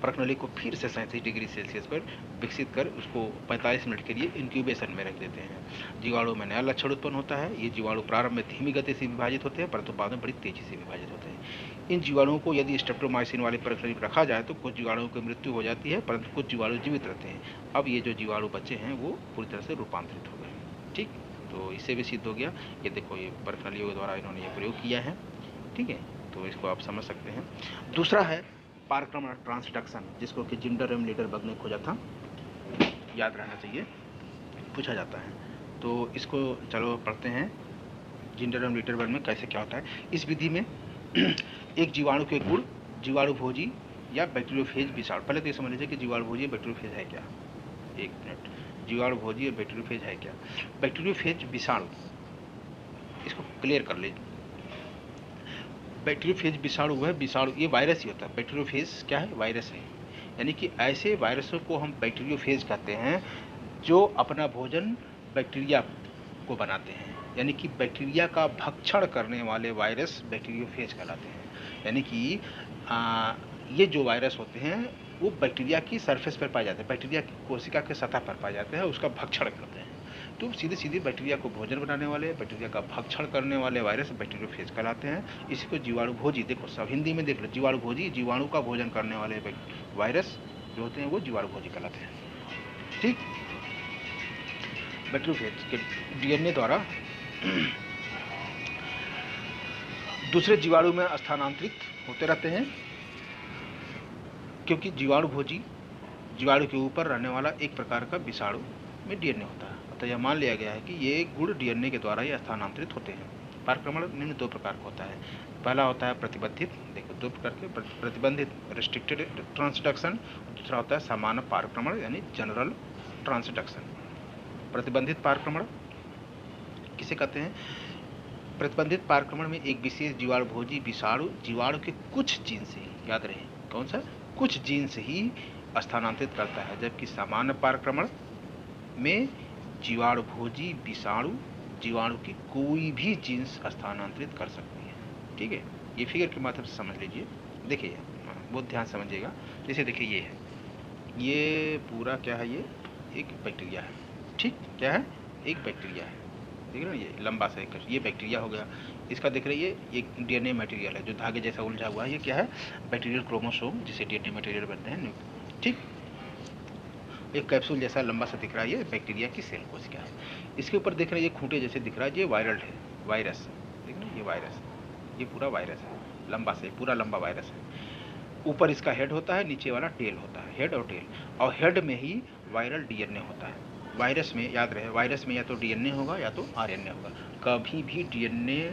परखनली को फिर से 37 डिग्री सेल्सियस पर विकसित कर उसको 45 मिनट के लिए इंक्यूबेशन में रख देते हैं। जीवाणु में नया लक्षण उत्पन्न होता है। ये जीवाणु प्रारंभ में धीमी गति से विभाजित होते हैं, परंतु बाद में बड़ी तेजी से विभाजित होते हैं। इन जीवाणुओं को यदि स्ट्रेप्टोमाइसिन वाले परखनली में रखा जाए तो कुछ जीवाणुओं की मृत्यु हो जाती है, परंतु कुछ जीवाणु जीवित रहते हैं। अब ये जो जीवाणु बचे हैं वो पूरी तरह से रूपांतरित हो गए, ठीक। तो इससे भी सिद्ध हो गया। ये देखो, ये परखनलियों के द्वारा इन्होंने ये प्रयोग किया है, ठीक है। तो इसको आप समझ सकते हैं। दूसरा है पारक्रमण ट्रांसडक्शन, जिसको कि जिंडर एवं लीडरबर्ग ने खोजा था, याद रहना चाहिए, पूछा जाता है। तो इसको चलो पढ़ते हैं, जिंडर एवं लीडरबर्ग में कैसे क्या होता है। इस विधि में एक जीवाणु के गुण जीवाणु भोजी या बैक्टीरियोफेज विषाणु, पहले तो ये समझ लीजिए कि जीवाणु भोजी या बैक्टीरियोफेज है क्या। एक मिनट, जीवाणु भोजी या बैक्टीरियोफेज है क्या। बैक्टीरियोफेज विषाणु, इसको क्लियर कर लीजिए। बैक्टीरियोफेज विषाणु वह विषाणु, ये वायरस ही होता है। बैक्टीरियोफेज क्या है, वायरस है। यानी कि ऐसे वायरसों को हम बैक्टीरियोफेज कहते हैं जो अपना भोजन बैक्टीरिया को बनाते हैं। यानी कि बैक्टीरिया का भक्षण करने वाले वायरस बैक्टीरियोफेज कहलाते हैं। यानी कि ये जो वायरस होते हैं वो बैक्टीरिया की सरफेस पर पाए जाते हैं, बैक्टीरिया की कोशिका के सतह पर पाए जाते हैं, उसका भक्षण करते हैं। तो सीधे सीधे बैक्टीरिया को भोजन बनाने वाले, बैक्टीरिया का भक्षण करने वाले वायरस बैक्टीरियोफेज कहलाते हैं। इसी को जीवाणु भोजी, देखो सब हिंदी में देख लो, जीवाणु भोजी, जीवाणु का भोजन करने वाले वायरस जो होते हैं वो जीवाणु भोजी कहलाते हैं। ठीक, बैक्टीरियोफेज के डीएनए द्वारा दूसरे जीवाणु में स्थानांतरित होते रहते हैं, क्योंकि जीवाणु भोजी जीवाणु के ऊपर रहने वाला एक प्रकार का विषाणु में डीएनए होता है। अतः यह मान लिया गया है कि ये गुण डीएनए के द्वारा ये स्थानांतरित होते हैं। पारक्रमण निम्न दो प्रकार का होता है। पहला होता है प्रतिबंधित, देखो दो प्रकार के, प्रतिबंधित रिस्ट्रिक्टेड ट्रांसडक्शन, दूसरा होता है सामान्य पारक्रमण यानी जनरल ट्रांसडक्शन। प्रतिबंधित पारक्रमण किसे कहते हैं? प्रतिबंधित पारक्रमण में एक विशेष जीवाणु भोजी विषाणु जीवाणु के कुछ जीन से ही, याद रहे कौन सा, कुछ जीन से ही स्थानांतरित करता है, जबकि सामान्य पारक्रमण में जीवाणु भोजी विषाणु जीवाणु की कोई भी जीन्स स्थानांतरित कर सकती है। ठीक है, ये फिगर के माध्यम से समझ लीजिए। देखिए बहुत ध्यान समझिएगा। जैसे देखिए ये है, ये पूरा क्या है, ये एक बैक्टीरिया है। ठीक, क्या है, एक बैक्टीरिया है, देख रहे हैं ये लंबा सा एक, ये बैक्टीरिया हो गया। इसका देख रहे हैं ये एक डीएनए मटेरियल है जो धागे जैसा उलझा हुआ है, ये क्या है, बैक्टीरियल क्रोमोसोम जिसे डीएनए मटेरियल बनते हैं। ठीक, एक कैप्सूल जैसा लंबा सा दिख रहा है, ये बैक्टीरिया की सेल कोशिका है। इसके ऊपर देख रहे हैं ये खूंटे जैसे दिख रहा है, ये वायरल है, वायरस, देख रहे हैं ये वायरस, ये पूरा वायरस है, लंबा से पूरा लंबा वायरस है। ऊपर इसका हेड होता है, नीचे वाला टेल होता है, हेड और टेल, और हेड में ही वायरल डीएनए होता है। वायरस में याद रहे, वायरस में या तो डीएनए होगा या तो आरएनए होगा। कभी भी डीएनए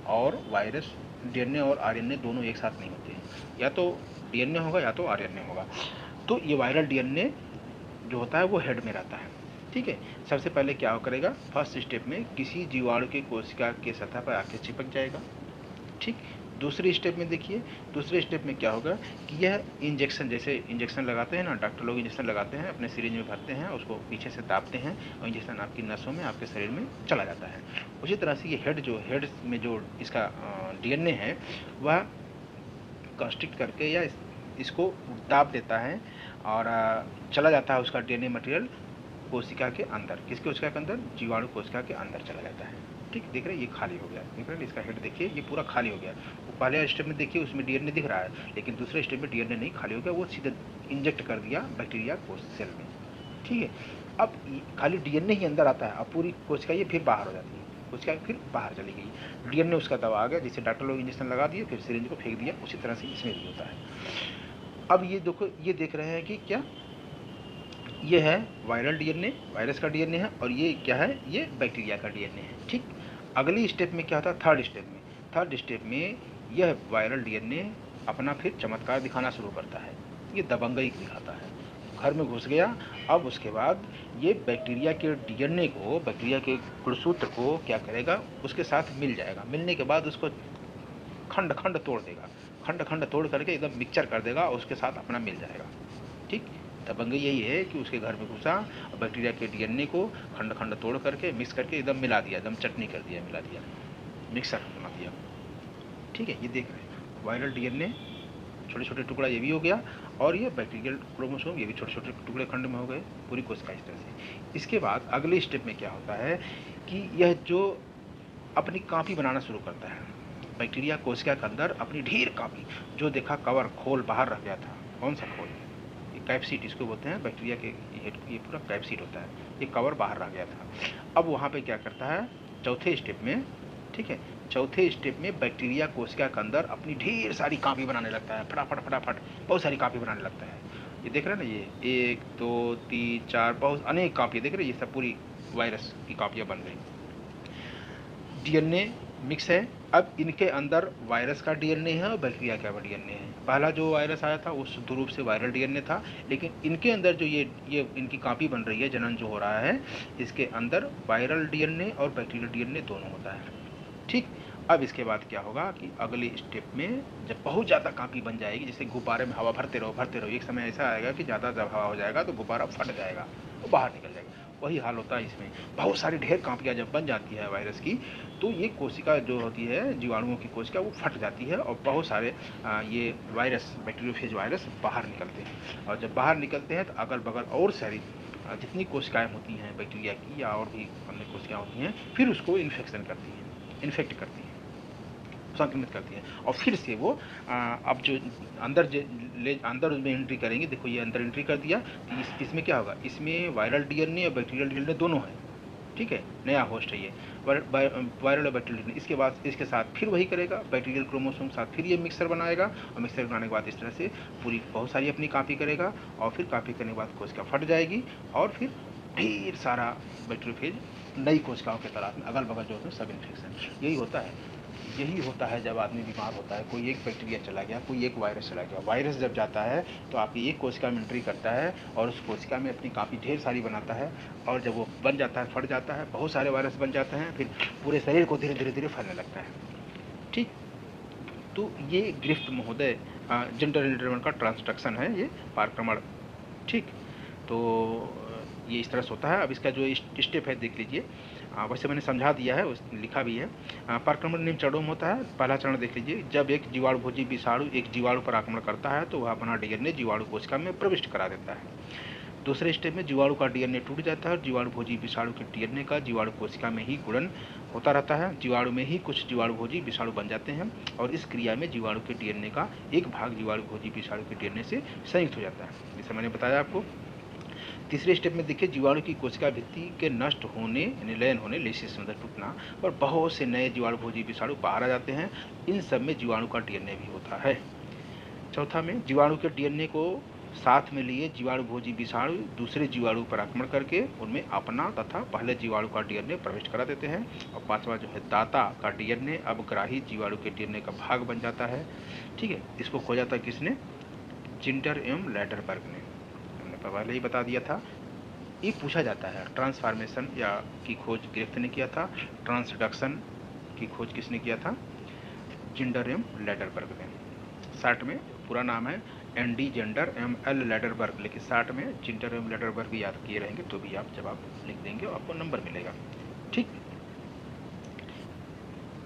और वायरस, डीएनए और आरएनए दोनों एक साथ नहीं होते हैं, या तो डीएनए होगा या तो आरएनए होगा। तो ये वायरल डीएनए जो होता है वो हेड में रहता है। ठीक है, सबसे पहले क्या करेगा, फर्स्ट स्टेप में किसी जीवाणु के कोशिका के सतह पर आके चिपक जाएगा। ठीक, दूसरे स्टेप में देखिए, दूसरे स्टेप में क्या होगा कि यह इंजेक्शन, जैसे इंजेक्शन लगाते हैं ना, डॉक्टर लोग इंजेक्शन लगाते हैं, अपने सिरिंज में भरते हैं, उसको पीछे से दाबते हैं और इंजेक्शन आपकी नसों में, आपके शरीर में चला जाता है। उसी तरह से ये हेड में जो इसका डीएनए है वह कंस्ट्रिक्ट करके या इसको दाब देता है और चला जाता है उसका डीएनए मटेरियल कोशिका के अंदर। किसके कोशिका के अंदर? जीवाणु कोशिका के अंदर चला जाता है। ठीक, देख रहे हैं ये खाली हो गया, देख रहे हैं इसका हेड देखिए ये पूरा खाली हो गया। वो पहले स्टेप में देखिए उसमें डीएनए दिख रहा है, लेकिन दूसरे स्टेप में डीएनए नहीं खाली हो गया, वो सीधे इंजेक्ट कर दिया बैक्टीरिया कोश सेल में। ठीक है, अब खाली डीएनए ही अंदर आता है, अब पूरी कोशिका ये फिर बाहर हो जाती है, कोशिका फिर बाहर चली गई, डीएनए उसका दबा आ गया, जिससे डॉक्टर लोग इंजेक्शन लगा दिए, फिर सिरिंज को फेंक दिया। उसी तरह से इसमें भी होता है। अब ये देखो, ये देख रहे हैं कि क्या ये है वायरल डीएनए, वायरस का डीएनए है, और ये क्या है, ये बैक्टीरिया का डीएनए है। ठीक, अगली स्टेप में क्या होता है, थर्ड स्टेप में यह वायरल डीएनए अपना फिर चमत्कार दिखाना शुरू करता है, ये दबंगई दिखाता है, घर में घुस गया। अब उसके बाद ये बैक्टीरिया के डीएनए को, बैक्टीरिया के गुणसूत्र को क्या करेगा, उसके साथ मिल जाएगा, मिलने के बाद उसको खंड खंड तोड़ देगा, खंड खंड तोड़ करके एकदम मिक्सचर कर देगा और उसके साथ अपना मिल जाएगा। ठीक, दबंगई यही है कि उसके घर में घुसा और बैक्टीरिया के डीएनए को खंड खंड तोड़ करके मिक्स करके एकदम मिला दिया, एकदम चटनी कर दिया, मिला दिया, मिक्सर बना दिया। ठीक है, ये देख रहे हैं वायरल डीएनए छोटे छोटे टुकड़ा ये भी हो गया, और ये बैक्टीरियल क्रोमोसोम ये भी छोटे छोटे टुकड़े खंड में हो गए, पूरी कोशिका इस तरह से। इसके बाद अगले स्टेप में क्या होता है कि यह जो अपनी कॉपी बनाना शुरू करता है, बैक्टीरिया कोशिका के अंदर अपनी ढेर कॉपी, जो देखा कवर खोल बाहर रह गया था, कौन सा खोल, ये कैप्सिड इसको बोलते हैं, बैक्टीरिया के ये पूरा कैप्सिड होता है, ये कवर बाहर रह गया था। अब वहाँ पे क्या करता है, चौथे स्टेप में, ठीक है, चौथे स्टेप में बैक्टीरिया कोशिका के अंदर अपनी ढेर सारी कॉपी बनाने लगता है, फटाफट फटाफट बहुत सारी कॉपी बनाने लगता है। ये देख रहे हैं ना, ये 1 2 3 4 बहुत अनेक कॉपी देख रहे हैं, ये सब पूरी वायरस की कॉपियाँ बन गई। डीएनए मिक्स है, अब इनके अंदर वायरस का डीएनए है और बैक्टीरिया का डीएनए है। पहला जो वायरस आया था वो शुद्ध रूप से वायरल डीएनए था, लेकिन इनके अंदर जो ये इनकी कॉपी बन रही है, जनन जो हो रहा है, इसके अंदर वायरल डीएनए और बैक्टीरियल डीएनए दोनों होता है। ठीक, अब इसके बाद क्या होगा कि अगले स्टेप में जब बहुत ज़्यादा कॉपी बन जाएगी, जैसे गुब्बारे में हवा भरते रहो, एक समय ऐसा आएगा कि ज़्यादा जब हवा हो जाएगा तो गुब्बारा फट जाएगा, वो बाहर निकल जाएगा। वही हाल होता है इसमें। बहुत सारी ढेर कांपियाँ जब बन जाती है वायरस की, तो ये कोशिका जो होती है जीवाणुओं की कोशिका वो फट जाती है और बहुत सारे ये वायरस बैक्टीरियोफेज वायरस बाहर निकलते हैं। और जब बाहर निकलते हैं तो अगल बगल और सारी जितनी कोशिकाएँ होती हैं बैक्टीरिया की या और भी अन्य कोशिकाएँ होती हैं, फिर उसको इन्फेक्ट करती हैं, संक्रमित करती हैं। और फिर से वो अब जो अंदर उसमें एंट्री करेंगे। देखो ये अंदर एंट्री कर दिया, तो इसमें क्या होगा, इसमें वायरल डीएनए और बैक्टीरियल डीएनए दोनों है, ठीक है, नया होस्ट है ये वायरल और बैक्टीरियल। इसके बाद इसके साथ फिर वही करेगा, बैक्टीरियल क्रोमोसोम के साथ फिर ये मिक्सर बनाएगा और मिक्सर बनाने के बाद इस तरह से पूरी बहुत सारी अपनी कॉपी करेगा और फिर कॉपी करने के बाद कोशिका फट जाएगी और फिर ढेर सारा बैक्टीरियोफेज नई कोशिकाओं के तलाश में अगल बगल जो है सब इन्फेक्शन। यही होता है जब आदमी बीमार होता है। कोई एक बैक्टीरिया चला गया, कोई एक वायरस चला गया। वायरस जब जाता है तो आपकी एक कोशिका में एंट्री करता है और उस कोशिका में अपनी काफ़ी ढेर सारी बनाता है और जब वो बन जाता है, फट जाता है, बहुत सारे वायरस बन जाते हैं, फिर पूरे शरीर को धीरे धीरे फैलने लगता है। ठीक, तो ये ग्रिफ्ट महोदय जेंडर इंटरवन का ट्रांसडक्शन है, ये पारक्रमण। ठीक, तो ये इस तरह से होता है। अब इसका जो स्टेप है देख लीजिए। वैसे मैंने समझा दिया है, लिखा भी है। पारक्रमण निम्न चरणों में होता है। पहला चरण देख लीजिए, जब एक जीवाणुभोजी विषाणु एक जीवाणु पर आक्रमण करता है तो वह अपना डीएनए जीवाणु कोशिका में प्रविष्ट करा देता है। दूसरे स्टेप में जीवाणु का डीएनए टूट जाता है और जीवाणुभोजी विषाणु के डीएनए का जीवाणु कोशिका में ही गुणन होता रहता है। जीवाणु में ही कुछ जीवाणुभोजी विषाणु बन जाते हैं और इस क्रिया में जीवाणु के डीएनए का एक भाग जीवाणुभोजी विषाणु के डीएनए से संयुक्त हो जाता है, जैसे मैंने बताया आपको। तीसरे स्टेप में देखिए, जीवाणु की कोशिका भित्ति के नष्ट होने, निलयन होने, लिसिस मतलब टूटना, और बहुत से नए जीवाणुभोजी विषाणु बाहर आ जाते हैं। इन सब में जीवाणु का डीएनए भी होता है। चौथा में जीवाणु के डीएनए को साथ में लिए जीवाणुभोजी विषाणु दूसरे जीवाणु पर आक्रमण करके उनमें अपना तथा पहले जीवाणु का डीएनए प्रविष्ट करा देते हैं। और पांचवा जो है दाता का डीएनए अब ग्राही जीवाणु के डीएनए का भाग बन जाता है। ठीक है, इसको खोजा था किसने? जिंटर एवं लैडरबर्ग ने, हमने पहले ही बता दिया था। ये पूछा जाता है, ट्रांसफॉर्मेशन या की खोज ग्रिफ्ट ने किया था, ट्रांसडक्शन की खोज किसने किया था? जिंटर एवं लैडरबर्ग ने। शॉर्ट में पूरा नाम है एनडी जेंडर एम एल लैडरबर्ग, लेकिन शॉर्ट में जिंटर एवं लैडरबर्ग याद किए रहेंगे तो भी आप जवाब लिख देंगे और आपको नंबर मिलेगा। ठीक,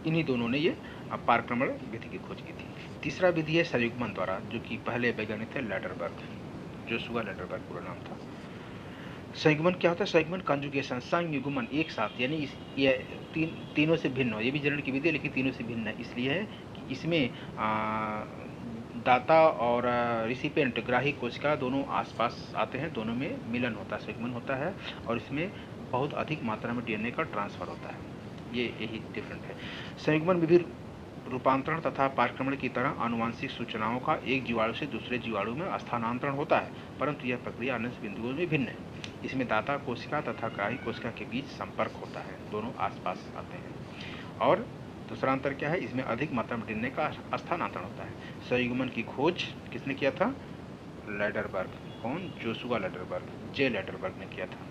इन्हीं दोनों ने ये पारक्रमण विधि की खोज की थी। तीसरा विधि है संयुग्मन द्वारा, जो कि पहले वैज्ञानिक थे लैडरबर्ग, जोशुआ लैडरबर्ग पूरा नाम था। संयुग्मन क्या होता है? संयुग्मन कंजुगेशन, संयुग्मन एक साथ, यानी ये तीनों से भिन्न हो। ये भी जनन की विधि है लेकिन तीनों से भिन्न है, इसलिए है कि इसमें दाता और रिसिपेंट ग्राही कोशिका दोनों आसपास आते हैं, दोनों में मिलन होता है, संयुग्मन होता है और इसमें बहुत अधिक मात्रा में डीएनए का ट्रांसफर होता है। ये यही डिफरेंट है। संयुग्मन विभिन्न रूपांतरण तथा पारक्रमण की तरह आनुवांशिक सूचनाओं का एक जीवाणु से दूसरे जीवाणु में स्थानांतरण होता है, परंतु यह प्रक्रिया अन्य बिंदुओं में भिन्न है। इसमें दाता कोशिका तथा ग्राही कोशिका के बीच संपर्क होता है, दोनों आसपास आते हैं। और दूसरा अंतर क्या है? इसमें अधिक मात्रा में डीएनए का स्थानांतरण होता है। संयुग्मन की खोज किसने किया था? लैडरबर्ग। कौन? जोशुआ लैडरबर्ग, जे लैडरबर्ग ने किया था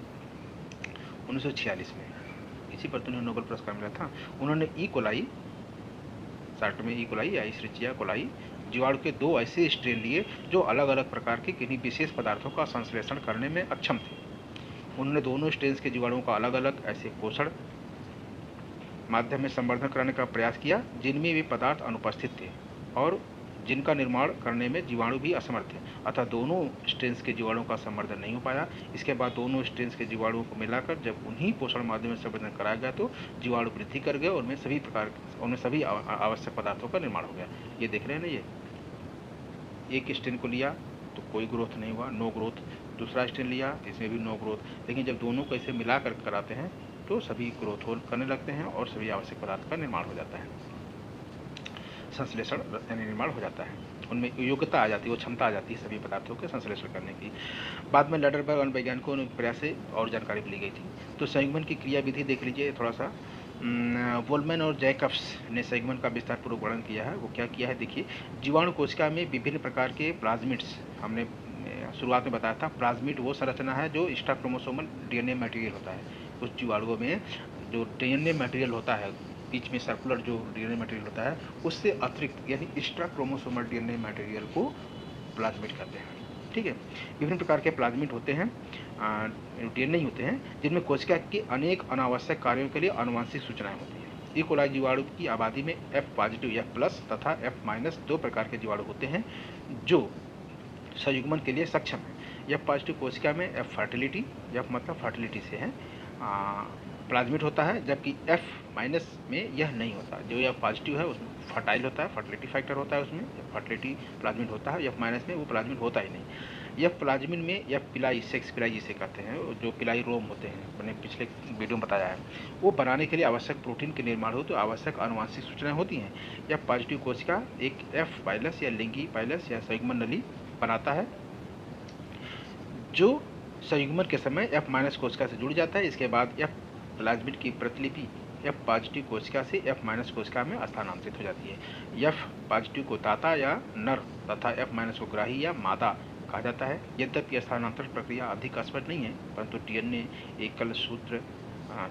1946 में। इसी पर तो उन्हें नोबेल पुरस्कार मिला था। उन्होंने ई कोलाई, शॉर्ट में ई कोलाई या इश्रिचिया कोलाई जीवाणु के 2 ऐसे स्ट्रेन लिए जो अलग अलग प्रकार के किन्हीं विशेष पदार्थों का संश्लेषण करने में अक्षम थे। उन्होंने दोनों स्ट्रेन्स के जीवाणुओं का अलग अलग ऐसे पोषण माध्यम में संवर्धन कराने का प्रयास किया जिनमें वे पदार्थ अनुपस्थित थे और जिनका निर्माण करने में जीवाणु भी असमर्थ थे, अतः दोनों स्ट्रेन्स के जीवाणुओं का संवर्धन नहीं हो पाया। इसके बाद दोनों स्ट्रेन्स के जीवाणुओं को मिलाकर जब उन्हीं पोषण माध्यम में संवर्धन कराया गया तो जीवाणु वृद्धि कर गए और उनमें सभी आवश्यक पदार्थों का निर्माण हो गया। ये देख रहे हैं ना, ये एक स्ट्रेन को लिया तो कोई ग्रोथ नहीं हुआ, नो ग्रोथ। दूसरा स्ट्रेन लिया, इसमें भी नो ग्रोथ। लेकिन जब दोनों को ऐसे मिला कर कराते हैं तो सभी ग्रोथ करने लगते हैं और सभी आवश्यक पदार्थ का निर्माण हो जाता है, संश्लेषण यानी निर्माण हो जाता है। उनमें योग्यता आ जाती है, वो क्षमता आ जाती है सभी पदार्थों के संश्लेषण करने की। बाद में लैडरबर्ग और वैज्ञानिकों ने प्रयास से और जानकारी ली गई थी। तो संयुग्मन की क्रिया विधि देख लीजिए थोड़ा सा। वोल्मैन और जैकब्स ने संयुग्मन का विस्तार पूर्वक वर्णन किया है। वो क्या किया है देखिए, जीवाणु कोशिका में विभिन्न प्रकार के प्लाज्मिड्स, हमने शुरुआत में बताया था, प्लाज्मिड वो संरचना है जो एक्स्ट्रा क्रोमोसोमल डीएनए मटेरियल होता है। कुछ जीवाणुओं में जो डीएनए मटेरियल होता है, बीच में सर्कुलर जो डीएनए मटेरियल होता है, उससे अतिरिक्त यानी एक्स्ट्रा क्रोमोसोमल डीएनए मटेरियल को प्लाज्मिड कहते हैं। ठीक है। विभिन्न प्रकार के प्लाज्मिड होते हैं, डीएनए होते हैं, जिनमें कोशिका के अनेक अनावश्यक कार्यों के लिए आनुवंशिक सूचनाएं होती हैं। ई कोलाई जीवाणु की आबादी में F पॉजिटिव, F+ तथा F- 2 प्रकार के जीवाणु होते हैं जो संयुग्मन के लिए सक्षम है। F पॉजिटिव कोशिका में F फर्टिलिटी, F मतलब फर्टिलिटी से है, प्लाज्मिड होता है, जबकि F- में यह नहीं होता। जो F पॉजिटिव है उसमें फर्टाइल होता है, फर्टिलिटी फैक्टर होता है, उसमें फर्टिलिटी प्लाज्मिड होता है। F- में वो प्लाज्मिड होता ही नहीं। F प्लाज्मिड में F पिलाई, सेक्स पिलाई जिसे कहते हैं, जो पिलाई रोम होते हैं, मैंने पिछले वीडियो में बताया है, वो बनाने के लिए आवश्यक प्रोटीन के निर्माण हो तो आवश्यक आनुवंशिक सूचनाएं होती हैं। F पॉजिटिव कोशिका एक F पाइलस या लिंगी पाइलस या संयुग्मन नली बनाता है, जो संयुग्मन के समय F- कोशिका से जुड़ जाता है। इसके बाद F प्लाज्मिड की प्रतिलिपि F पॉजिटिव कोशिका से F- कोशिका में स्थानांतरित हो जाती है। F पॉजिटिव को दाता या नर तथा F- को ग्राही या मादा कहा जाता है। यद्यपि स्थानांतरण प्रक्रिया अधिक स्पष्ट नहीं है, परंतु डीएनए एकल सूत्र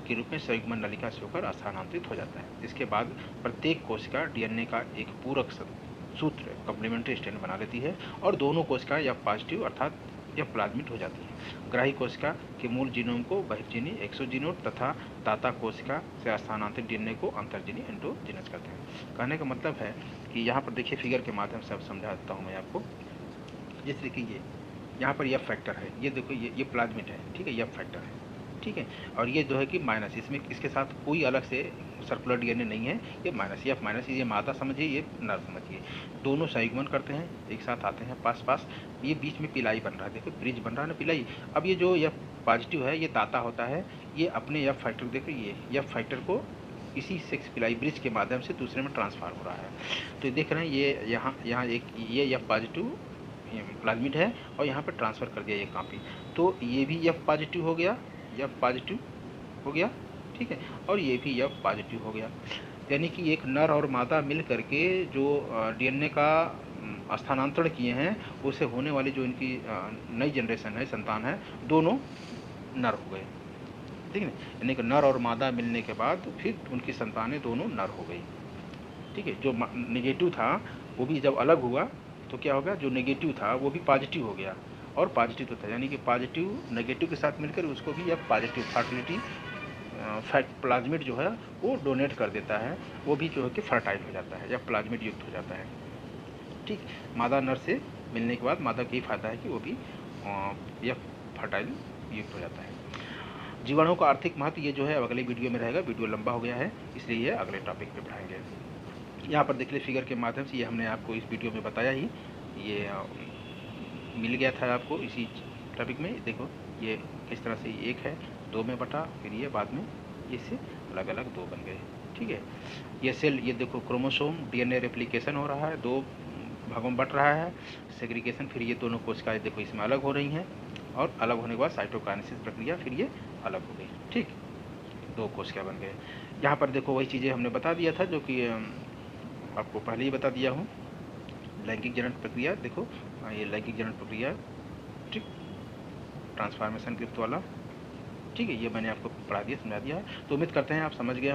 के रूप में संयुग्मन नलिका से होकर स्थानांतरित हो जाता है। इसके बाद प्रत्येक कोशिका डीएनए का एक पूरक सूत्र कॉम्प्लीमेंट्री स्ट्रैंड बना लेती है और दोनों कोशिका F पॉजिटिव अर्थात F प्लाज्मिड हो जाती है। ग्राही कोशिका के मूल जीनोम को बहिर्जीनी एक्सोजीनोट तथा दाता कोशिका से स्थानांतरित डीएनए को अंतर्जीनी एंडोजीनस कहते हैं। कहने का मतलब है कि यहाँ पर देखिए फिगर के माध्यम से अब समझाता हूँ मैं आपको। जैसे कि ये यहाँ पर F फैक्टर है, ये देखो ये प्लाज्मिड है, ठीक है, F फैक्टर है, ठीक है, और ये जो है कि माइनस, इसमें इसके साथ कोई अलग से सर्कुलर डीएनए नहीं है, ये माइनस, F-, ये मादा समझिए, ये नर समझिए, दोनों संयुग्मन करते हैं, एक साथ आते हैं पास पास, ये बीच में पिलाई बन रहा है, देखो ब्रिज बन रहा है ना पिलाई। अब ये जो F पॉजिटिव है ये दाता होता है, ये अपने F फैक्टर, देखो ये F फैक्टर को इसी सेक्स पिलाई ब्रिज के माध्यम से दूसरे में ट्रांसफर हो रहा है। तो देख रहे हैं ये यहाँ एक ये F पॉजिटिव प्लाज्मिड है और यहाँ पर ट्रांसफ़र कर दिया ये कापी, तो ये भी F पॉजिटिव हो गया, F पॉजिटिव हो गया, ठीक है, और ये भी F पॉजिटिव हो गया। यानी कि एक नर और मादा मिल करके जो डीएनए का स्थानांतरण किए हैं, उससे होने वाली जो इनकी नई जनरेशन है, संतान है, दोनों नर हो गए, ठीक है। यानी कि नर और मादा मिलने के बाद फिर उनकी संतानें दोनों नर हो गई, ठीक है। जो नेगेटिव था वो भी जब अलग हुआ तो क्या होगा, जो नेगेटिव था वो भी पॉजिटिव हो गया और पॉजिटिव तो था, यानी कि पॉजिटिव नेगेटिव के साथ मिलकर उसको भी अब पॉजिटिव फर्टिलिटी फैक्ट प्लाज्मिड जो है वो डोनेट कर देता है, वो भी जो है कि फर्टाइल हो जाता है या प्लाज्मिड युक्त हो जाता है, ठीक। मादा नर से मिलने के बाद मादा का ही फायदा है कि वो भी यह फर्टाइल युक्त हो जाता है। जीवाणुओं का आर्थिक महत्व ये जो है अगले वीडियो में रहेगा, वीडियो लंबा हो गया है इसलिए ये अगले टॉपिक पे बढ़ाएंगे। यहाँ पर देख ले फिगर के माध्यम से, ये हमने आपको इस वीडियो में बताया ही, ये मिल गया था आपको इसी टॉपिक में। देखो ये किस तरह से एक है, दो में बटा, फिर ये बाद में इससे अलग अलग दो बन गए, ठीक है। ये सेल, ये देखो क्रोमोसोम डीएनए रेप्लिकेशन हो रहा है, दो भागों में बट रहा है, सेग्रीगेशन, फिर ये दोनों कोशिकाएं देखो इसमें अलग हो रही हैं और अलग होने के बाद साइटोकाइनेसिस प्रक्रिया, फिर ये अलग हो गई, ठीक, दो कोशिकाएं बन गए। यहाँ पर देखो वही चीज़ें हमने बता दिया था जो कि आपको पहले ही बता दिया हूँ। लैंगिक जनन प्रक्रिया, देखो ये लैंगिक जनन प्रक्रिया, ठीक, ट्रांसफॉर्मेशन गिफ्ट वाला, ठीक है, ये मैंने आपको पढ़ा दिया, समझा दिया है। तो उम्मीद करते हैं आप समझ गए।